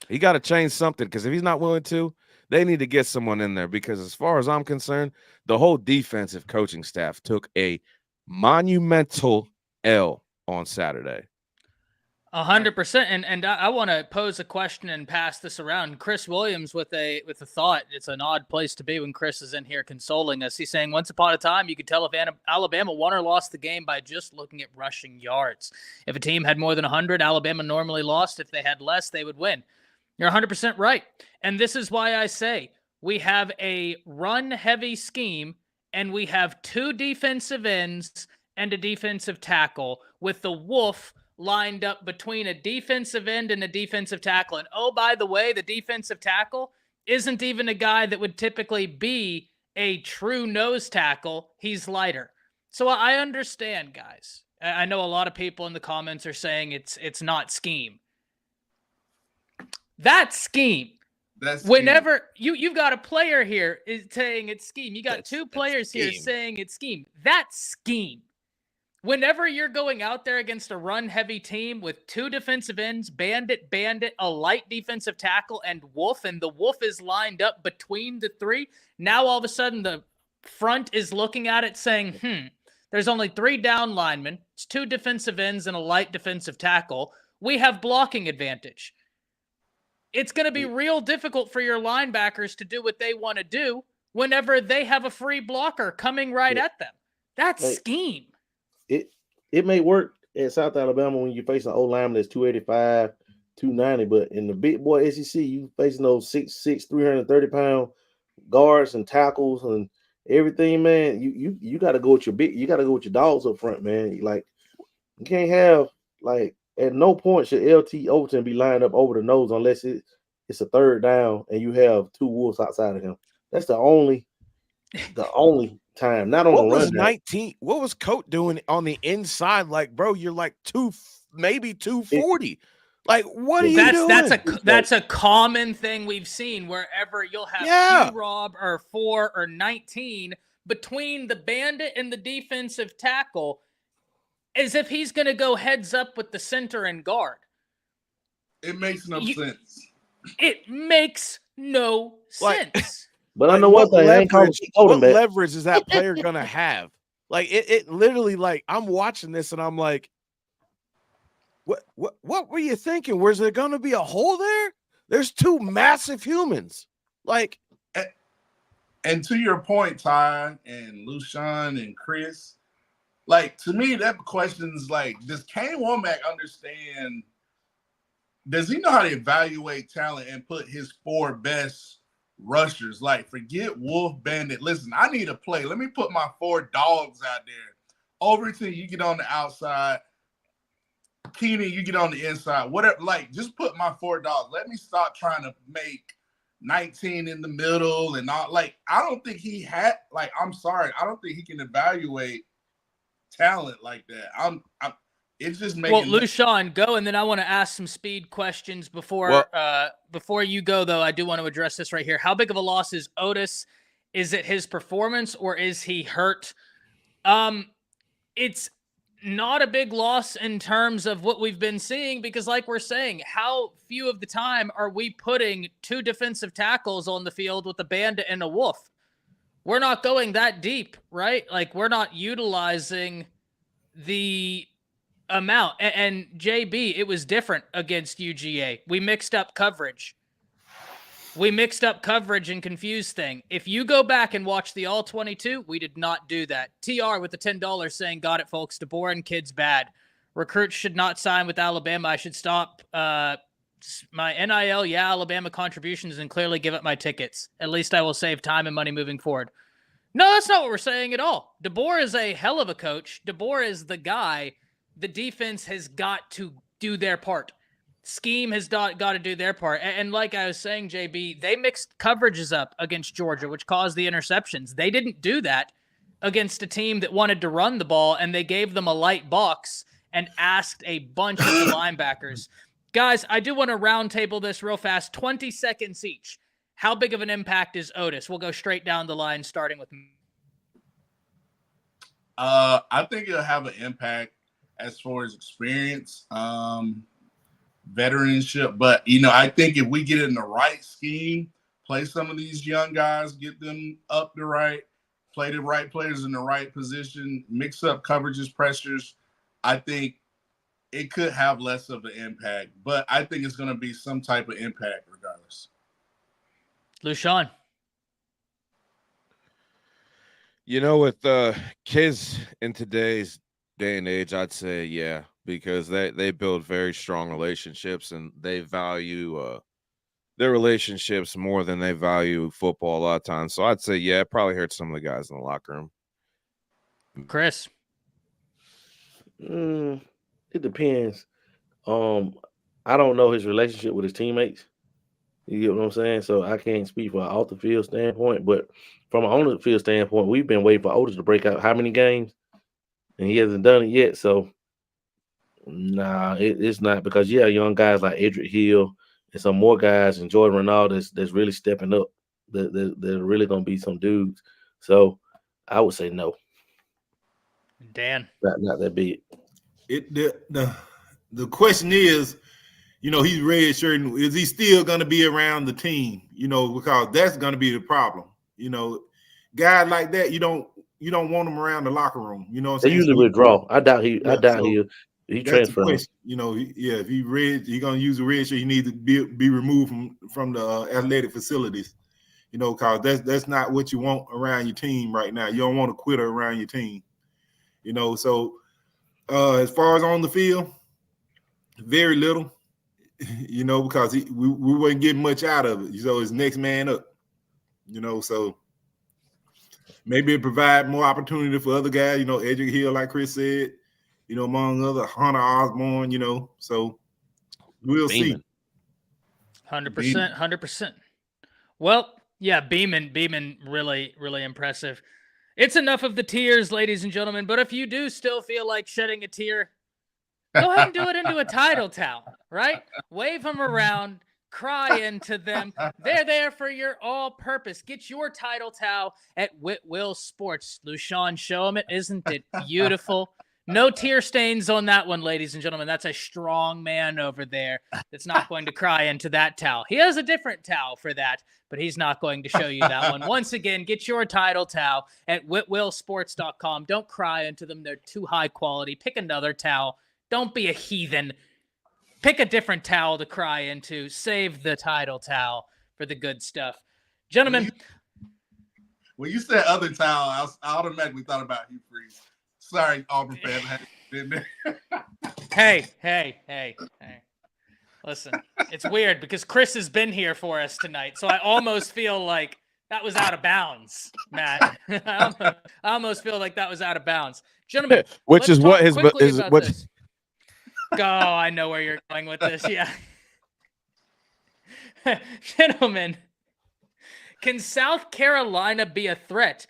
he got to change something, because if he's not willing to, they need to get someone in there, because as far as I'm concerned, the whole defensive coaching staff took a monumental L on Saturday. 100%. And I want to pose a question and pass this around. Chris Williams with a thought. It's an odd place to be when Chris is in here consoling us. He's saying, once upon a time, you could tell if Alabama won or lost the game by just looking at rushing yards. If a team had more than 100, Alabama normally lost. If they had less, they would win. You're 100% right. And this is why I say we have a run-heavy scheme, and we have two defensive ends and a defensive tackle, with the wolf lined up between a defensive end and a defensive tackle. And oh, by the way, the defensive tackle isn't even a guy that would typically be a true nose tackle. He's lighter. So I understand, guys. I know a lot of people in the comments are saying it's not scheme. That's scheme. That's whenever you've got a player here is saying it's scheme. You got two players here saying it's scheme. That's scheme. Whenever you're going out there against a run-heavy team with two defensive ends, bandit, a light defensive tackle, and wolf, and the wolf is lined up between the three, now all of a sudden the front is looking at it saying, there's only 3 down linemen, it's 2 defensive ends and a light defensive tackle. We have blocking advantage. It's going to be real difficult for your linebackers to do what they want to do whenever they have a free blocker coming right at them. That's scheme. It may work at South Alabama when you face an old lineman that's 285, 290. But in the big boy SEC, you facing those 6'6", 330-pound guards and tackles and everything, man. You got to go with you got to go with your dogs up front, man. Like you can't have like at no point should LT Overton be lined up over the nose unless it's a third down and you have two wolves outside of him. That's the only time. Not on What the was run. 19? What was Coat doing on the inside? Like, bro, you're like maybe 240. Like, what are you doing? That's a common thing we've seen wherever you'll have Rob or 4 or 19 between the bandit and the defensive tackle, as if he's going to go heads up with the center and guard. It makes no sense. It makes no sense. But I know what leverage is that player gonna have? Like it literally, like I'm watching this and I'm like, what were you thinking? Was there gonna be a hole there? There's two massive humans. Like, and to your point, Ty and Lushan and Chris, like to me, that question's like, does Kane Wommack understand? Does he know how to evaluate talent and put his 4 best rushers? Like, forget Wolf, Bandit. Listen, I need a play. Let me put my 4 dogs out there. Overton, you get on the outside. Keenan, you get on the inside. Whatever. Like, just put my 4 dogs. Let me stop trying to make 19 in the middle and not. Like, I don't think he had. Like, I'm sorry. I don't think he can evaluate talent like that. It's just making. Well, Lushan, go, and then I want to ask some speed questions before you go. Though I do want to address this right here. How big of a loss is Oatis? Is it his performance or is he hurt? It's not a big loss in terms of what we've been seeing because, like we're saying, how few of the time are we putting 2 defensive tackles on the field with a bandit and a wolf? We're not going that deep, right? Like we're not utilizing the amount. And JB, it was different against UGA. We mixed up coverage. And confused thing. If you go back and watch the all 22, we did not do that. TR with the $10 saying, got it, folks. DeBoer and kids bad. Recruits should not sign with Alabama. I should stop my NIL, Alabama contributions and clearly give up my tickets. At least I will save time and money moving forward. No, that's not what we're saying at all. DeBoer is a hell of a coach. DeBoer is the guy. The defense has got to do their part. Scheme has got to do their part. And like I was saying, JB, they mixed coverages up against Georgia, which caused the interceptions. They didn't do that against a team that wanted to run the ball, and they gave them a light box and asked a bunch of the linebackers. Guys, I do want to roundtable this real fast. 20 seconds each. How big of an impact is Oatis? We'll go straight down the line, starting with me. I think it'll have an impact as far as experience, veteranship. But, I think if we get in the right scheme, play some of these young guys, get them up the right, play the right players in the right position, mix up coverages, pressures, I think it could have less of an impact. But I think it's going to be some type of impact regardless. Lushan. With kids in today's day and age, I'd say, yeah, because they build very strong relationships and they value their relationships more than they value football a lot of times. So I'd say, yeah, it probably hurts some of the guys in the locker room. Chris. It depends. I don't know his relationship with his teammates. You get what I'm saying? So I can't speak from an off the field standpoint, but from an on the field standpoint, we've been waiting for Oatis to break out how many games, and he hasn't done it yet. So, nah, it's not, because you have young guys like Edric Hill and some more guys and Jordan Ronaldo that's really stepping up. They're really going to be some dudes. So I would say no. Dan. Not that big. The question is, he's redshirting. Is he still going to be around the team? Because that's going to be the problem. Guys like that, you don't want them around the locker room. You know what I'm saying? They usually withdraw. I doubt he transferred. If he he's going to use a red shirt, he needs to be removed from the athletic facilities. Because that's not what you want around your team right now. You don't want a quitter around your team. So as far as on the field, very little. you know, because we weren't getting much out of it. So it's next man up, you know. So maybe it provide more opportunity for other guys, you know, Edric Hill, like Chris said, you know, among other Hunter Osborne, you know. So we'll see. 100%, 100%. Well, yeah, Beeman, really, really impressive. It's enough of the tears, ladies and gentlemen. But if you do still feel like shedding a tear, go ahead and do it into a title towel, right? Wave them around, cry into them. They're there for your all purpose. Get your title towel at Whitwill Sports. Lushawn, show them it. Isn't it beautiful? No tear stains on that one, ladies and gentlemen. That's a strong man over there that's not going to cry into that towel. He has a different towel for that, but he's not going to show you that one. Once again, get your title towel at whitwillsports.com. Don't cry into them. They're too high quality. Pick another towel. Don't be a heathen. Pick a different towel to cry into. Save the title towel for the good stuff. Gentlemen. When you said other towel, I automatically thought about Hugh Freeze. Sorry, Auburn fans. Hey. Listen, it's weird because Chris has been here for us tonight, so I almost feel like that was out of bounds, Matt. I almost feel like that was out of bounds. Gentlemen, which is what his is what this. Oh, I know where you're going with this. Yeah. Gentlemen, can South Carolina be a threat?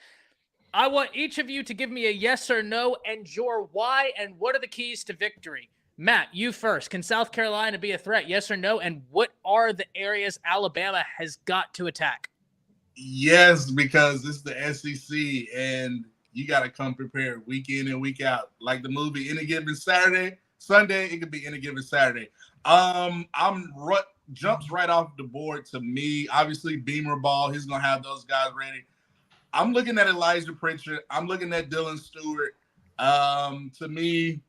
I want each of you to give me a yes or no and your why and what are the keys to victory. Matt, you first. Can South Carolina be a threat, yes or no? And what are the areas Alabama has got to attack? Yes, because it's the SEC and you got to come prepared week in and week out. Like the movie Any Given Sunday, it could be Any Given Saturday. Jumps right off the board to me. Obviously, Beamer Ball, he's going to have those guys ready. I'm looking at Elijah Pritchard. I'm looking at Dylan Stewart. To me,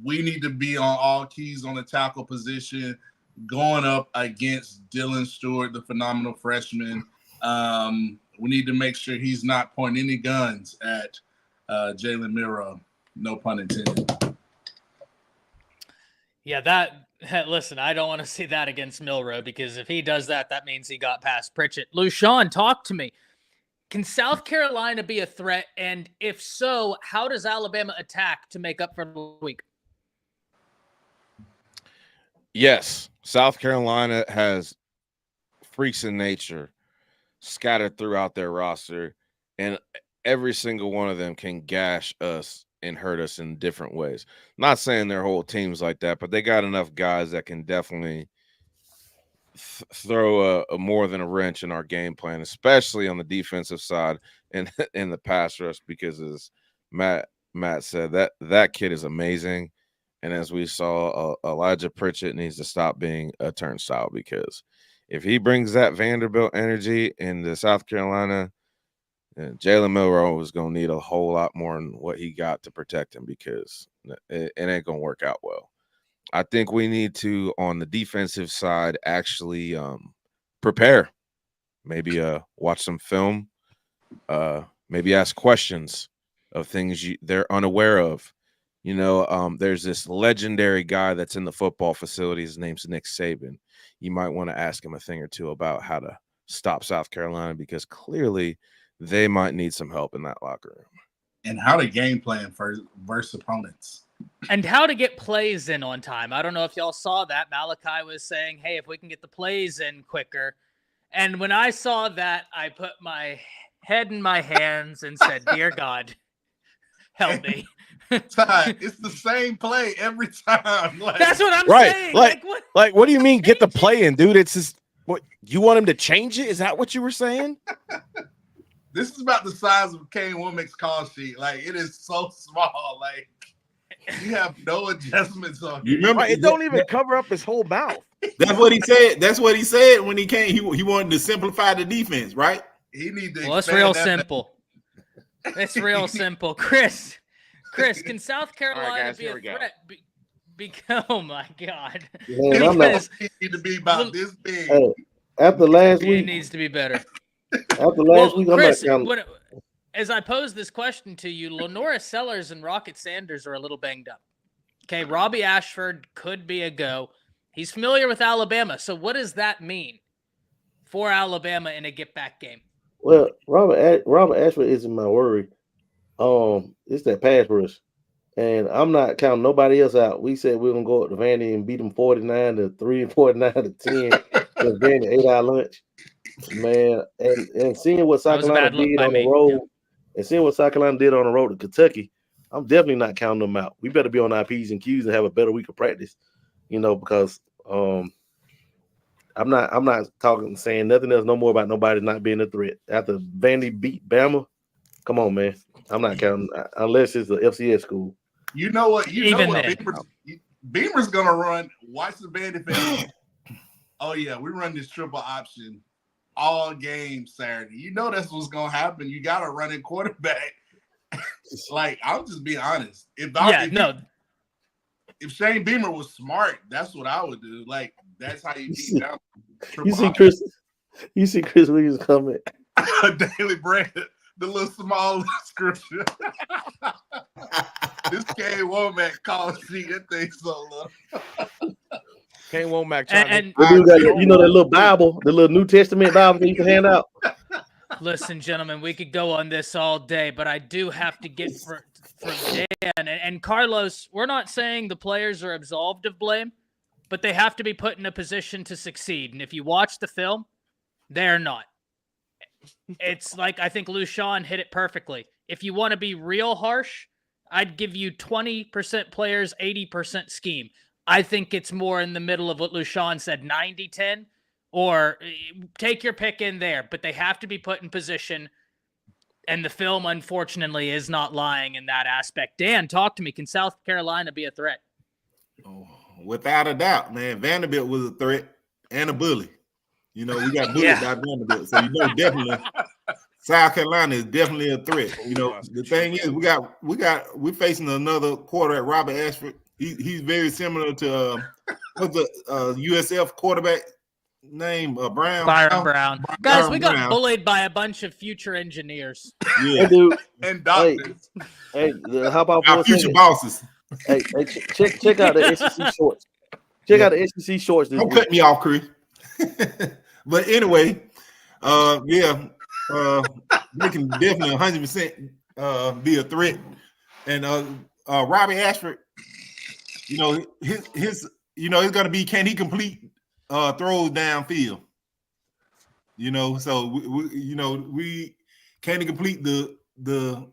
we need to be on all keys on the tackle position going up against Dylan Stewart, the phenomenal freshman. We need to make sure he's not pointing any guns at Jalen Miro. No pun intended. Yeah, listen, I don't want to see that against Milroe because if he does that, that means he got past Pritchett. Lushawn, talk to me. Can South Carolina be a threat? And if so, how does Alabama attack to make up for the week? Yes, South Carolina has freaks in nature scattered throughout their roster, and every single one of them can gash us and hurt us in different ways. Not saying their whole team's like that, but they got enough guys that can definitely throw a more than a wrench in our game plan, especially on the defensive side and in the pass rush, because as Matt said, that kid is amazing. And as we saw, Elijah Pritchett needs to stop being a turnstile, because if he brings that Vanderbilt energy into South Carolina, Jalen Milroe is going to need a whole lot more than what he got to protect him, because it ain't going to work out well. I think we need to, on the defensive side, actually prepare. Maybe watch some film. Maybe ask questions of things they're unaware of. You know, there's this legendary guy that's in the football facility. His name's Nick Saban. You might want to ask him a thing or two about how to stop South Carolina, because clearly they might need some help in that locker room. And how to game plan versus opponents. And how to get plays in on time. I don't know if y'all saw that. Malachi was saying, hey, if we can get the plays in quicker. And when I saw that, I put my head in my hands and said, dear God, help me. It's the same play every time. That's what I'm right. saying. What do you mean get the play in, dude? It's just what you want him to change it? Is that what you were saying? This is about the size of Kane Wommack's call sheet. Like, it is so small. Like, you have no adjustments on it. Remember, it don't even cover up his whole mouth. That's what he said. That's what he said when he came. He wanted to simplify the defense, right? He need to. Well, it's real simple. It's real simple. Chris, can South Carolina be a threat? Oh my God! Man, he need to be about this big. Hey, after last week, it needs to be better. After last week, Chris, as I pose this question to you, Lenora Sellers and Rocket Sanders are a little banged up. Okay, Robbie Ashford could be a go. He's familiar with Alabama. So what does that mean for Alabama in a get-back game? Well, Robert Ashford isn't my worry. It's that pass rush. And I'm not counting nobody else out. We said we're gonna go up to Vandy and beat them 49-3 and 49-10 with Vandy 8-hour lunch. Man, and seeing what South Carolina did on the road, and seeing what South Carolina did on the road to Kentucky, I'm definitely not counting them out. We better be on our P's and Q's and have a better week of practice, because I'm not saying nothing else no more about nobody not being a threat. After Vandy beat Bama, come on, man. I'm not counting unless it's the FCS school. You know what? Beamer's gonna run. Watch the Vandy fans. Oh yeah, we run this triple option all game Saturday. You know that's what's gonna happen. You gotta run in quarterback. Like, I'm just being honest. If Shane Beamer was smart, that's what I would do. Like, that's how you beat down. You see Chris Williams comment. Daily Bread, the little small scripture. This Kane Wommack calls sheet, that thing so low. Kane Wommack. And that little Bible, the little New Testament Bible that you can hand out. Listen, gentlemen, we could go on this all day, but I do have to get for Dan and Carlos. We're not saying the players are absolved of blame, but they have to be put in a position to succeed. And if you watch the film, they're not. It's like, I think Lushan hit it perfectly. If you want to be real harsh, I'd give you 20% players, 80% scheme. I think it's more in the middle of what Lushan said, 90-10, or take your pick in there, but they have to be put in position. And the film, unfortunately, is not lying in that aspect. Dan, talk to me. Can South Carolina be a threat? Oh, without a doubt, man. Vanderbilt was a threat and a bully. We got bullied by Vanderbilt. So, definitely South Carolina is definitely a threat. The thing is, we're facing another quarterback, Robert Ashford. He's very similar to what's the USF quarterback name? Brown. Byron Brown. Guys, we got bullied by a bunch of future engineers. Yeah, and doctors. Hey, how about our future bosses? Hey, check out the SEC shorts. Check out the SEC shorts. Don't cut me off, Chris. But anyway, they can definitely 100% be a threat. And Robbie Ashford, his it's gonna be, can he complete throws downfield? So we can he complete the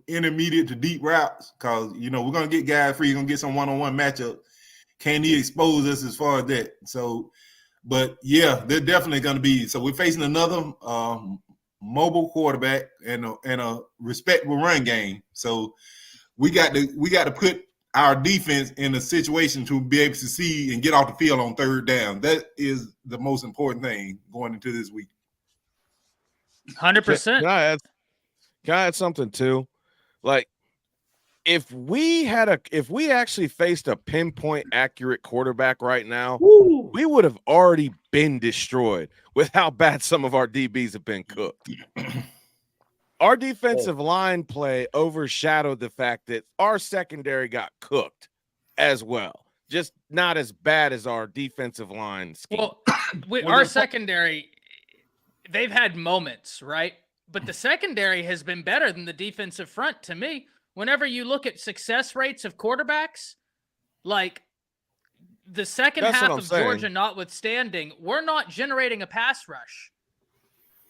intermediate to deep routes, because we're gonna get guys free, gonna get some one-on-one matchup. Can he expose us as far as that? So, but yeah, they're definitely gonna be. So we're facing another mobile quarterback and a respectable run game. So we got to put our defense in a situation to be able to succeed and get off the field on third down. That is the most important thing going into this week. 100%. Can I add something too? Like, if we actually faced a pinpoint accurate quarterback right now, we would have already been destroyed with how bad some of our DBs have been cooked. Our defensive line play overshadowed the fact that our secondary got cooked as well. Just not as bad as our defensive line scheme. Well, our secondary, they've had moments, right? But the secondary has been better than the defensive front to me. Whenever you look at success rates of quarterbacks, like the second half of Georgia notwithstanding, we're not generating a pass rush.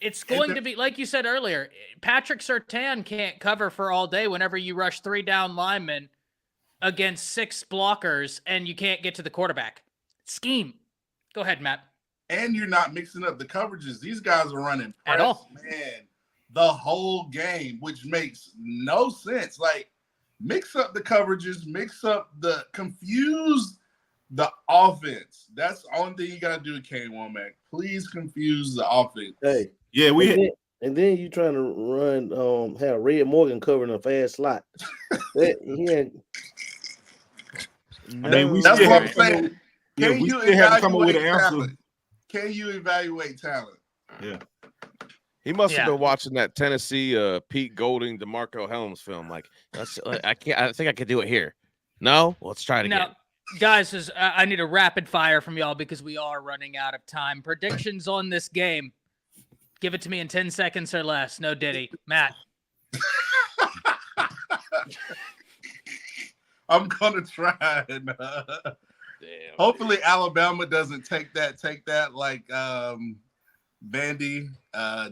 It's going to be, like you said earlier, Patrick Surtain can't cover for all day whenever you rush 3 down linemen against 6 blockers and you can't get to the quarterback. Scheme. Go ahead, Matt. And you're not mixing up the coverages. These guys are running at all, man, the whole game, which makes no sense. Like, mix up the coverages, confuse the offense. That's the only thing you got to do, Kane Wommack. Please confuse the offense. Hey, yeah, and then you trying to run, have Red Morgan covering a fast slot. That's what I'm saying. Can you evaluate talent? Can you evaluate talent? Yeah. He must have been watching that Tennessee Pete Golding, DeMarco Helms film. Like, I think I could do it here. No, let's try it again. Guys, I need a rapid fire from y'all because we are running out of time. Predictions on this game. Give it to me in 10 seconds or less. No Diddy. Matt. I'm gonna try and hopefully Alabama doesn't take that like Vandy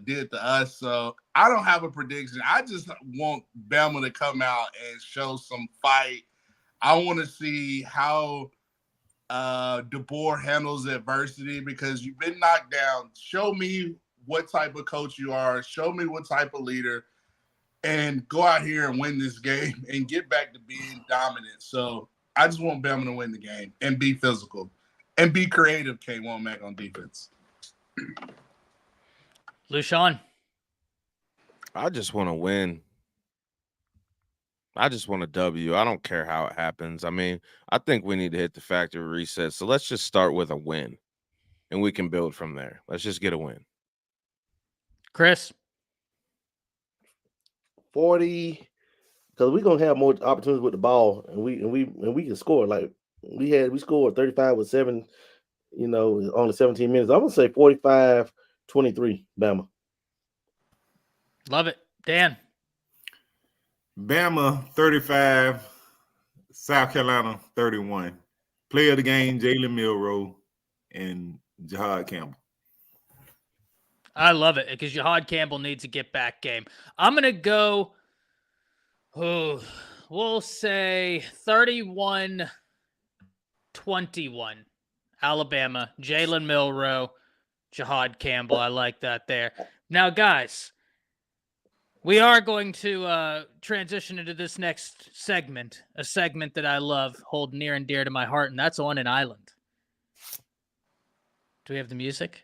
did to us. So I don't have a prediction. I just want Bama to come out and show some fight. I want to see how DeBoer handles adversity because you've been knocked down. Show me what type of coach you are. Show me what type of leader. And go out here and win this game and get back to being dominant. So I just want Bama to win the game and be physical and be creative, Wommack on defense. Lushawn. I just want to win. I just want a W. I don't care how it happens. I mean, I think we need to hit the factory reset. So let's just start with a win, and we can build from there. Let's just get a win. Chris. 40, because we're gonna have more opportunities with the ball, and we can score. Like we scored 35 with 7, only 17 minutes. I'm gonna say 45-23, Bama. Love it. Dan. Bama 35, South Carolina 31. Player of the game, Jalen Milroe and Jahad Campbell. I love it because Jahad Campbell needs a get-back game. I'm going to go, we'll say 31-21, Alabama, Jalen Milroe, Jahad Campbell. I like that there. Now, guys, we are going to transition into this next segment, a segment that I love, hold near and dear to my heart, and that's On an Island. Do we have the music?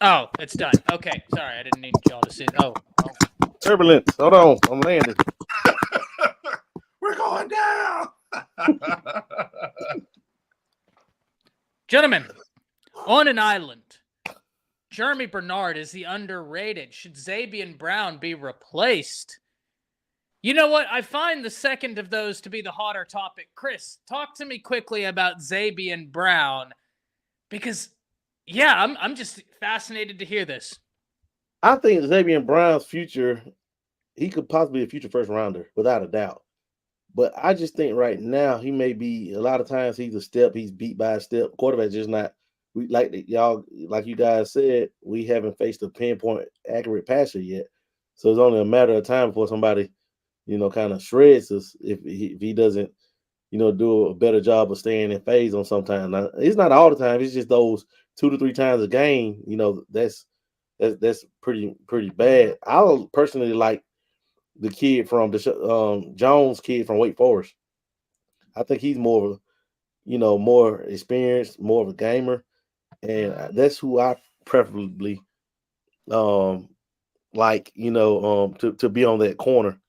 Oh, it's done. Okay, sorry, I didn't need y'all to see. Oh. Turbulence. Hold on, I'm landing. We're going down. Gentlemen, On an Island, Jeremy Bernard, is he underrated? Should Zabian Brown be replaced? You know what? I find the second of those to be the hotter topic. Chris, talk to me quickly about Zabian Brown because, yeah, I'm just fascinated to hear this. I think Zabian Brown's future, he could possibly be a future first rounder, without a doubt. But I just think right now he may be, a lot of times he's beat by a step. Quarterback just not, like you guys said, we haven't faced a pinpoint accurate passer yet. So it's only a matter of time before somebody, kind of shreds us if he doesn't, do a better job of staying in phase on sometimes. Now, it's not all the time. It's just those 2 to 3 times a game. That's pretty bad. I personally like the kid from the Jones kid from Wake Forest. I think he's more of more experienced, more of a gamer, and that's who I preferably like. To be on that corner.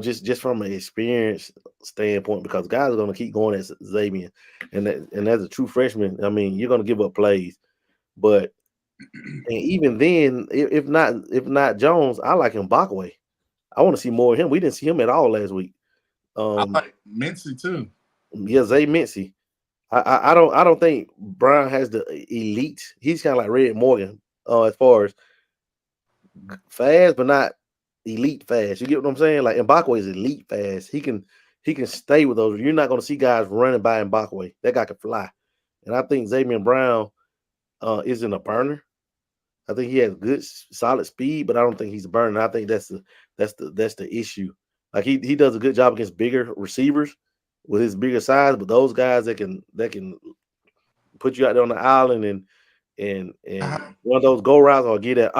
Just from an experience standpoint, because guys are going to keep going at Zabian, and as a true freshman, I mean, you're going to give up plays, but and even then, if not Jones, I like Mbakwe. I want to see more of him. We didn't see him at all last week. I like Mincy too. Yeah, Zay Mincy. I don't think Brown has the elite. He's kind of like Red Morgan as far as fast, but not elite fast. You get what I'm saying? Like Mbakwe is elite fast. He can stay with those. You're not going to see guys running by Mbakwe. That guy can fly. And I think Zabian Brown isn't a burner. I think he has good, solid speed, but I don't think he's a burner. I think that's the issue. Like he does a good job against bigger receivers with his bigger size, but those guys that can put you out there on the island and one of those go routes or get at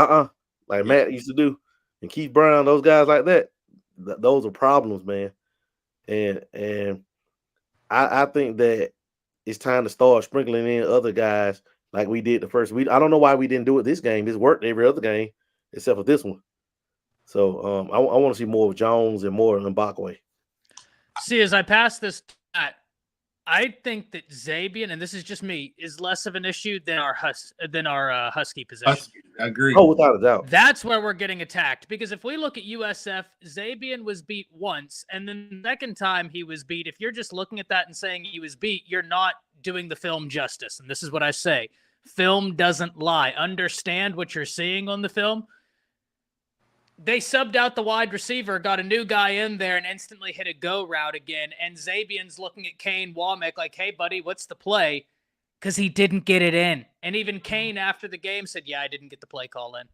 like Matt used to do, and Keith Brown, those guys like that, those are problems, man. And I think that it's time to start sprinkling in other guys like we did the first week. I don't know why we didn't do it this game. It's worked every other game except for this one. So I want to see more of Jones and more of Mbakwe. See, as I pass this stat, I think that Zabian, and this is just me, is less of an issue than our Husky position. I agree. Oh, without a doubt. That's where we're getting attacked. Because if we look at USF, Zabian was beat once, and then the second time he was beat, if you're just looking at that and saying he was beat, you're not doing the film justice. And this is what I say. Film doesn't lie. Understand what you're seeing on the film. They subbed out the wide receiver, got a new guy in there, and instantly hit a go route again. And Zabian's looking at Kane Wommack like, hey, buddy, what's the play? Because he didn't get it in. And even Kane, after the game, said, yeah, I didn't get the play call in.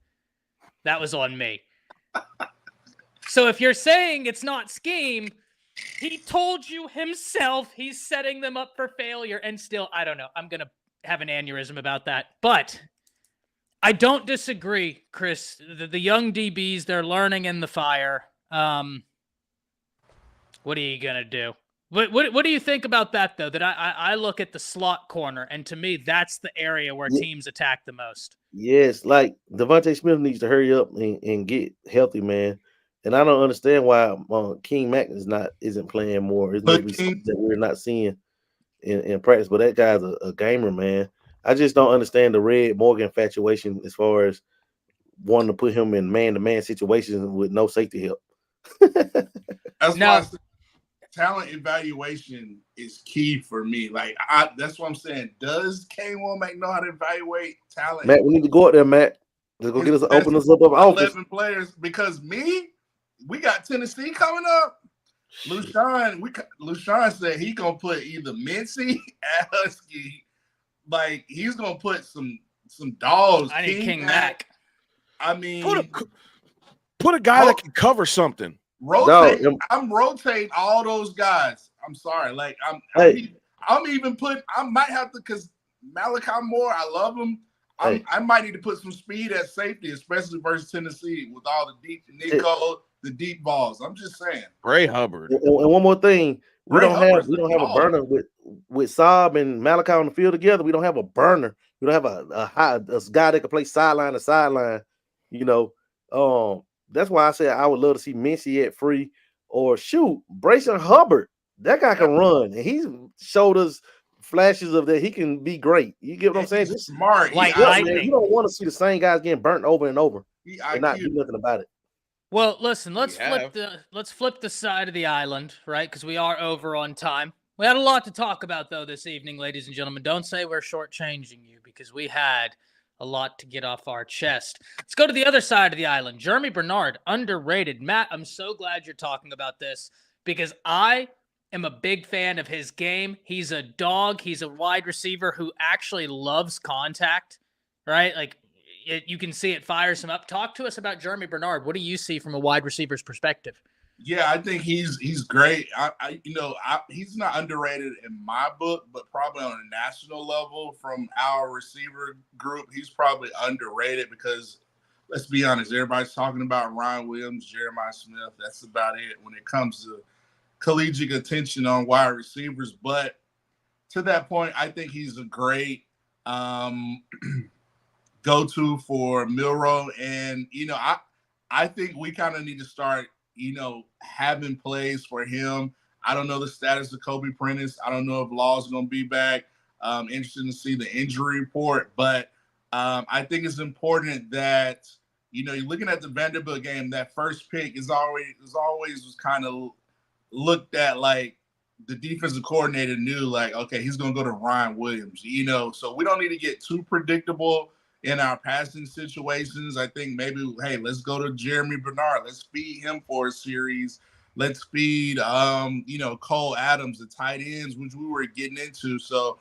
That was on me. So if you're saying it's not scheme, he told you himself he's setting them up for failure. And still, I don't know. I'm going to have an aneurysm about that. But I don't disagree, Chris. The young DBs, they're learning in the fire. What are you going to do? What do you think about that, though? That I look at the slot corner, and to me, that's the area where teams attack the most. Yes, like Devontae Smith needs to hurry up and get healthy, man. And I don't understand why King Mack isn't playing more. It may be something that we're not seeing in practice, but that guy's a gamer, man. I just don't understand the Red Morgan infatuation as far as wanting to put him in man-to-man situations with no safety help. That's why I said talent evaluation is key for me. Like, that's what I'm saying. Does Kane Wommack know how to evaluate talent? Matt, we need to go out there, Matt. Let's go get us open us up of office. 11 players, because we got Tennessee coming up. Lushan said he gonna put either Mincy and Husky. Like, he's gonna put some dogs. I need King Mack. I mean, put a guy that can cover something. I'm rotating all those guys. I'm sorry. Like, I might have to, because Malachi Moore, I love him. I might need to put some speed at safety, especially versus Tennessee with all the deep the deep balls. I'm just saying. Ray Hubbard. And one more thing, we don't have a burner with Saab and Malachi on the field together. We don't have a burner. We don't have a guy that can play sideline to sideline. You know, that's why I said I would love to see Mincy at free, or shoot, Brayson Hubbard. That guy can run, and he's showed us flashes of that he can be great. You get what I'm saying? He's smart. Like, you don't want to see the same guys getting burnt over and over and not do nothing about it. Well, listen, let's flip the side of the island, right? Because we are over on time. We had a lot to talk about, though, this evening, ladies and gentlemen. Don't say we're shortchanging you, because we had a lot to get off our chest. Let's go to the other side of the island. Jeremy Bernard, underrated. Matt, I'm so glad you're talking about this, because I am a big fan of his game. He's a dog. He's a wide receiver who actually loves contact, right? Like, you can see it fires him up. Talk to us about Jeremy Bernard. What do you see from a wide receiver's perspective? Yeah, I think he's great. He's not underrated in my book, but probably on a national level from our receiver group, he's probably underrated because, let's be honest, everybody's talking about Ryan Williams, Jeremiah Smith. That's about it when it comes to collegiate attention on wide receivers. But to that point, I think he's a great go-to for Milroe. And, I think we kind of need to start, having plays for him. I don't know the status of Kobe Prentice. I don't know if Law's going to be back. Interested to see the injury report. But I think it's important that, you're looking at the Vanderbilt game, that first pick is always was kind of looked at like the defensive coordinator knew, like, okay, he's going to go to Ryan Williams, so we don't need to get too predictable in our passing situations. I think maybe, hey, let's go to Jeremy Bernard. Let's feed him for a series. Let's feed, Cole Adams, the tight ends, which we were getting into. So,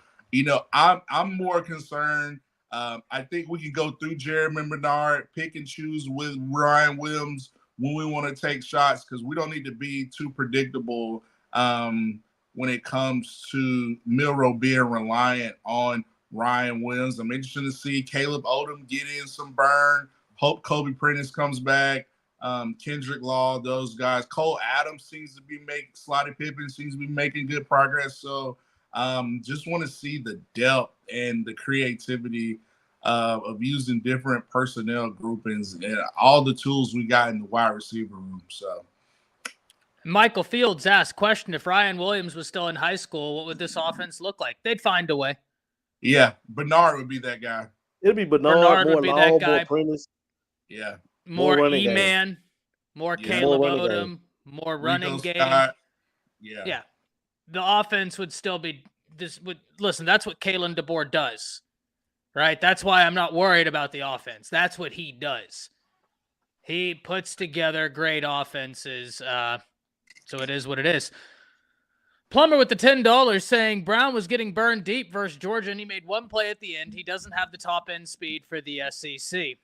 I'm more concerned. I think we can go through Jeremy Bernard, pick and choose with Ryan Williams when we want to take shots, because we don't need to be too predictable when it comes to Milroe being reliant on Ryan Williams. I'm interested to see Caleb Odom get in some burn. Hope Kobe Prentice comes back. Kendrick Law, those guys. Cole Adams seems to be Slotty Pippen seems to be making good progress. So just want to see the depth and the creativity of using different personnel groupings and all the tools we got in the wide receiver room. So Michael Fields asked, question, if Ryan Williams was still in high school, what would this offense look like? They'd find a way. Yeah, Bernard would be that guy. It'd be Bernard more would be long, that guy. more Prentice. Yeah. More running E-Man, more Yeah. Caleb More running Odom, more running Rico game. Scott. Yeah. Yeah. The offense would still be listen, that's what Kalen DeBoer does. Right? That's why I'm not worried about the offense. That's what he does. He puts together great offenses. So it is what it is. Plumber with the $10 saying Brown was getting burned deep versus Georgia, and he made one play at the end. He doesn't have the top end speed for the SEC.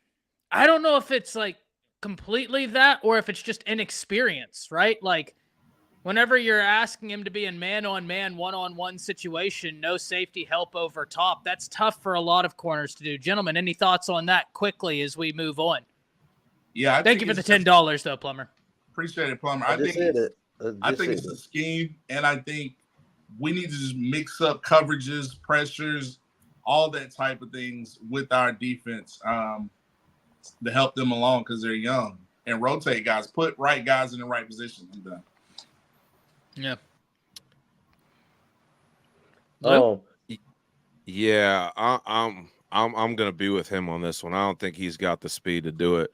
I don't know if it's like completely that or if it's just inexperience, right? Like whenever you're asking him to be in man-on-man, one-on-one situation, no safety help over top, that's tough for a lot of corners to do. Gentlemen, any thoughts on that quickly as we move on? Yeah. Thank you for the $10 though, Plumber. Appreciate it, Plumber. I think it's a scheme, and I think we need to just mix up coverages, pressures, all that type of things with our defense to help them along because they're young, and rotate guys, put right guys in the right positions. Yeah. Oh, Yeah, I'm gonna be with him on this one. I don't think he's got the speed to do it.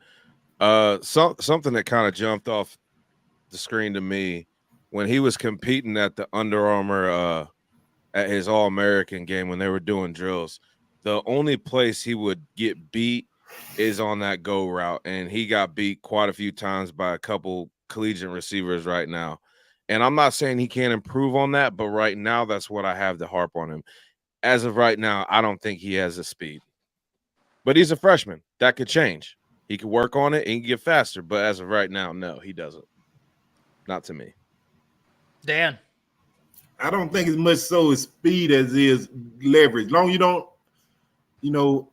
Something that kind of jumped off the screen to me when he was competing at the Under Armour at his All-American game when they were doing drills. The only place he would get beat is on that go route, and he got beat quite a few times by a couple collegiate receivers right now. And I'm not saying he can't improve on that, but right now that's what I have to harp on him. As of right now, I don't think he has the speed. But he's a freshman. That could change. He could work on it and get faster, but as of right now, no, he doesn't. Not to me. Dan. I don't think as much so as speed as is leverage. As long as you don't,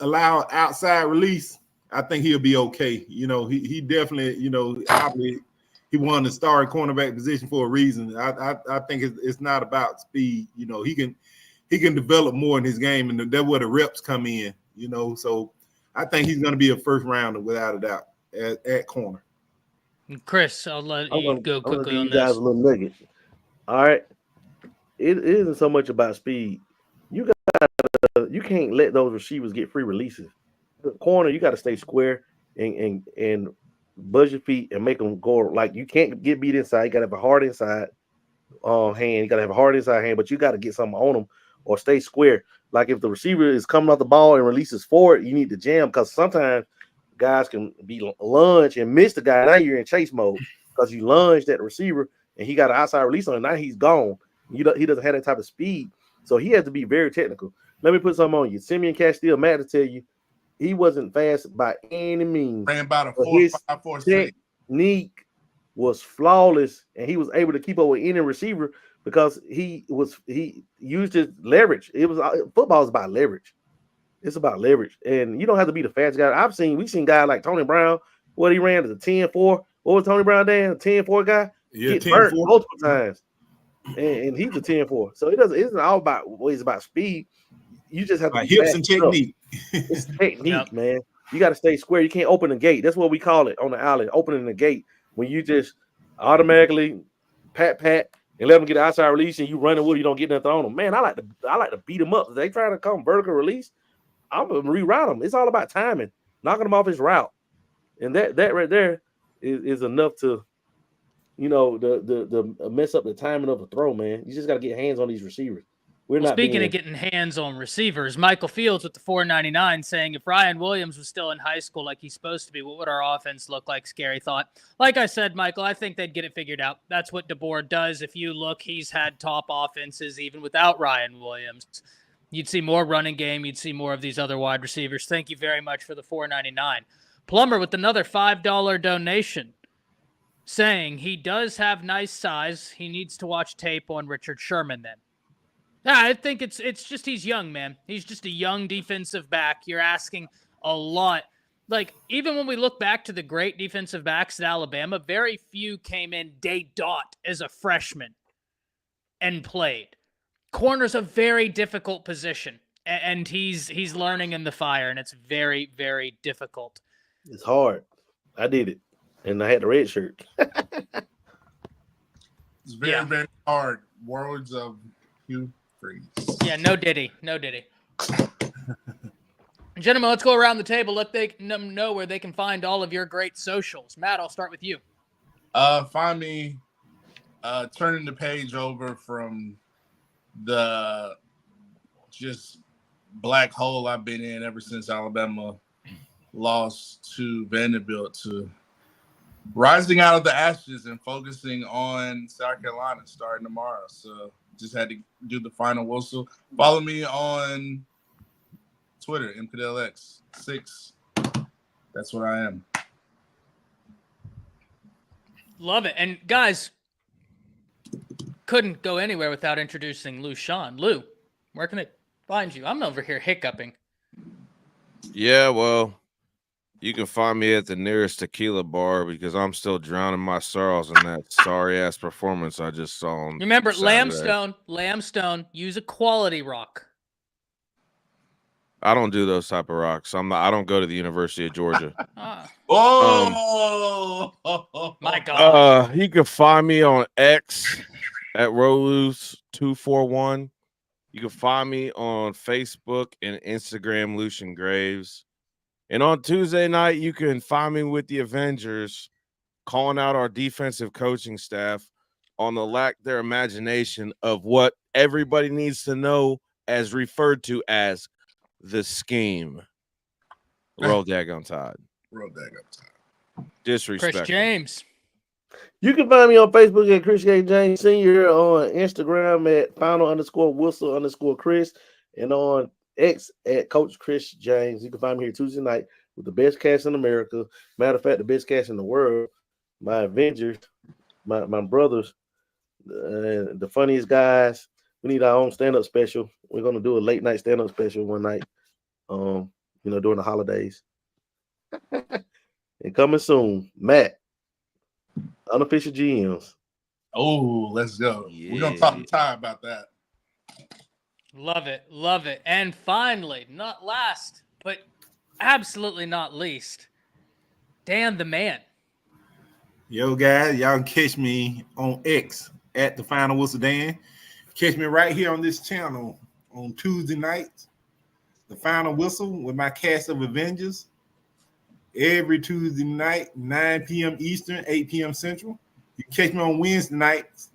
allow outside release, I think he'll be okay. He definitely, obviously he won the starting cornerback position for a reason. I think it's not about speed. He can develop more in his game, and that's where the reps come in. So I think he's going to be a first rounder without a doubt at corner. Chris, I'll let you go quickly on you guys this. a little nugget. All right, it isn't so much about speed. You can't let those receivers get free releases. The corner, you got to stay square and buzz your feet and make them go. Like you can't get beat inside. You got to have a hard inside hand. You got to have a hard inside hand, but you got to get something on them or stay square. Like if the receiver is coming off the ball and releases forward, you need to jam because sometimes guys can be lunge and miss the guy. Now you're in chase mode because you lunged at the receiver and he got an outside release on it. Now he's gone. He doesn't have that type of speed, so he has to be very technical. Let me put something on you. Simeon Castile, mad to tell you, he wasn't fast by any means. Ran about a 4.546. Technique was flawless, and he was able to keep up with any receiver because he used his leverage. Football is about leverage. It's about leverage, and you don't have to be the fastest guy. We've seen guys like Tony Brown. What he ran as a 10-4. What was Tony Brown Dan? A 10-4 guy? Yeah, get burnt multiple times, and he's a 10-4. So it isn't all about it's about speed. You just have to be hips and technique. It's technique, man. You got to stay square. You can't open the gate. That's what we call it on the alley, opening the gate. When you just automatically pat and let them get an outside release, and you running with, you don't get nothing on them. Man, I like to beat them up. If they try to come vertical release, I'm gonna reroute them. It's all about timing, knocking them off his route, and that right there is enough to, the mess up the timing of a throw, man. You just got to get hands on these receivers. Speaking of getting hands on receivers, Michael Fields with the $4.99 saying if Ryan Williams was still in high school like he's supposed to be, what would our offense look like? Scary thought. Like I said, Michael, I think they'd get it figured out. That's what DeBoer does. If you look, he's had top offenses even without Ryan Williams. You'd see more running game. You'd see more of these other wide receivers. Thank you very much for the $4.99. Plumber with another $5 donation saying he does have nice size. He needs to watch tape on Richard Sherman then. Yeah, I think it's just he's young, man. He's just a young defensive back. You're asking a lot. Like, even when we look back to the great defensive backs at Alabama, very few came in day dot as a freshman and played. Corner's a very difficult position, and he's learning in the fire, and it's very, very difficult. It's hard. I did it, and I had the red shirt. It's very, very hard. Words of Hugh Freeze. Yeah, no Diddy. Gentlemen, let's go around the table. Let them know where they can find all of your great socials. Matt, I'll start with you. Find me turning the page over from the just black hole I've been in ever since Alabama lost to Vanderbilt, to rising out of the ashes and focusing on South Carolina starting tomorrow. So just had to do the final whistle. Follow me on Twitter, MPDLX6. That's what I am. Love it. And guys, couldn't go anywhere without introducing Lou Sean. Lou, where can they find you? I'm over here hiccuping. Yeah, well, you can find me at the nearest tequila bar because I'm still drowning my sorrows in that sorry-ass performance I just saw on Remember, Saturday. Lambstone, use a quality rock. I don't do those type of rocks. I don't go to the University of Georgia. Oh, my God. You can find me on X at Rolus241. You can find me on Facebook and Instagram, Lucian Graves. And on Tuesday night, you can find me with the Avengers calling out our defensive coaching staff on the lack their imagination of what everybody needs to know as referred to as the scheme. Roll daggone Tide. Roll daggone Tide. Disrespect. Chris James. You can find me on Facebook at Chris K. James Sr., on Instagram at final_whistle_Chris, and on X at Coach Chris James. You can find me here Tuesday night with the best cast in America. Matter of fact, the best cast in the world. My Avengers, my brothers, the funniest guys. We need our own stand-up special. We're gonna do a late night stand-up special one night, during the holidays. And coming soon, Matt, unofficial GMs. Oh, let's go. Yeah. We're gonna talk to Ty about that. Love it. And finally, not last, but absolutely not least, Dan the Man. Yo, guys, y'all can catch me on X at the Final Whistle Dan. Catch me right here on this channel on Tuesday nights, the Final Whistle with my cast of Avengers. Every Tuesday night, 9 p.m. Eastern, 8 p.m. Central. You can catch me on Wednesday nights,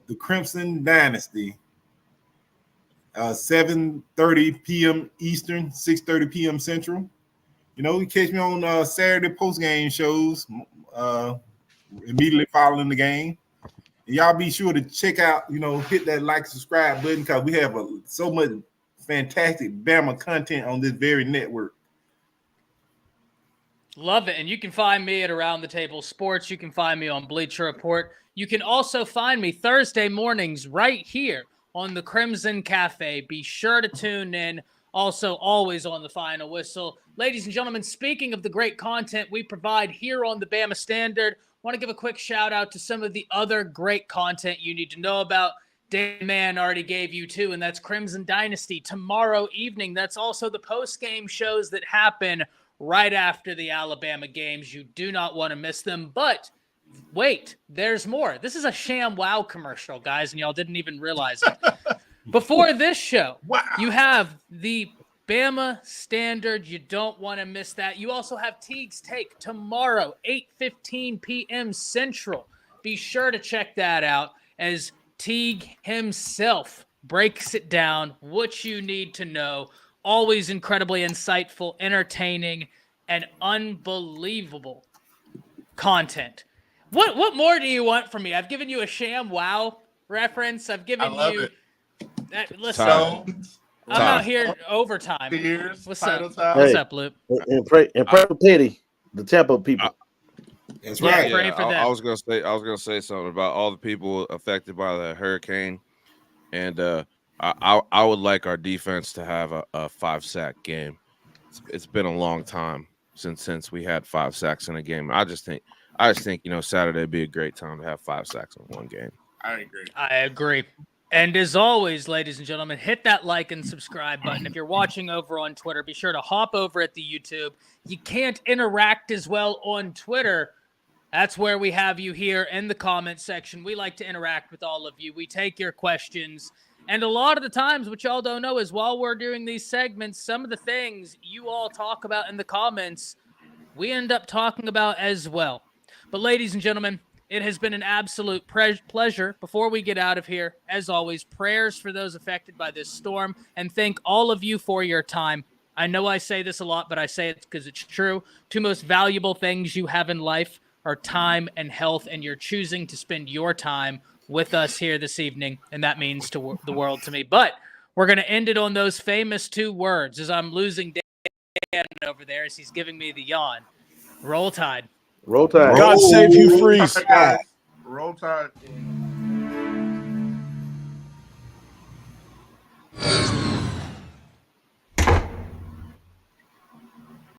the Crimson Dynasty. 7:30 p.m. Eastern, 6:30 p.m. Central. You catch me on Saturday post-game shows immediately following the game. And y'all be sure to check out, hit that like, subscribe button because we have so much fantastic Bama content on this very network. Love it. And you can find me at Around the Table Sports. You can find me on Bleacher Report. You can also find me Thursday mornings right here on the Crimson Cafe. Be sure to tune in. Also, always on the Final Whistle. Ladies and gentlemen, speaking of the great content we provide here on the Bama Standard, I want to give a quick shout out to some of the other great content you need to know about. Dan Man already gave you two, and that's Crimson Dynasty tomorrow evening. That's also the post-game shows that happen right after the Alabama games. You do not want to miss them. But wait, there's more. This is a ShamWow commercial, guys, and y'all didn't even realize it. Before this show, you have the Bama Standard. You don't want to miss that. You also have Teague's Take tomorrow, 8:15 p.m. Central. Be sure to check that out as Teague himself breaks it down, what you need to know. Always incredibly insightful, entertaining, and unbelievable content. What more do you want from me? I've given you a ShamWow reference. I've given you that. Listen, I'm out here overtime. What's up? What's up, Luke? And pray for Petty, the Tampa people. That's right. Pray for them. I was gonna say something about all the people affected by the hurricane, and I would like our defense to have a 5-sack game. It's been a long time since we had 5 sacks in a game. I just think Saturday would be a great time to have 5 sacks in one game. I agree. And as always, ladies and gentlemen, hit that like and subscribe button. If you're watching over on Twitter, be sure to hop over at the YouTube. You can't interact as well on Twitter. That's where we have you here in the comment section. We like to interact with all of you. We take your questions. And a lot of the times, what y'all don't know is while we're doing these segments, some of the things you all talk about in the comments, we end up talking about as well. But ladies and gentlemen, it has been an absolute pleasure. Before we get out of here, as always, prayers for those affected by this storm, and thank all of you for your time. I know I say this a lot, but I say it because it's true. Two most valuable things you have in life are time and health, and you're choosing to spend your time with us here this evening, and that means to the world to me. But we're going to end it on those famous two words as I'm losing Dan over there as he's giving me the yawn. Roll Tide. Roll Tide. God save you, freeze. Guys, roll Tide.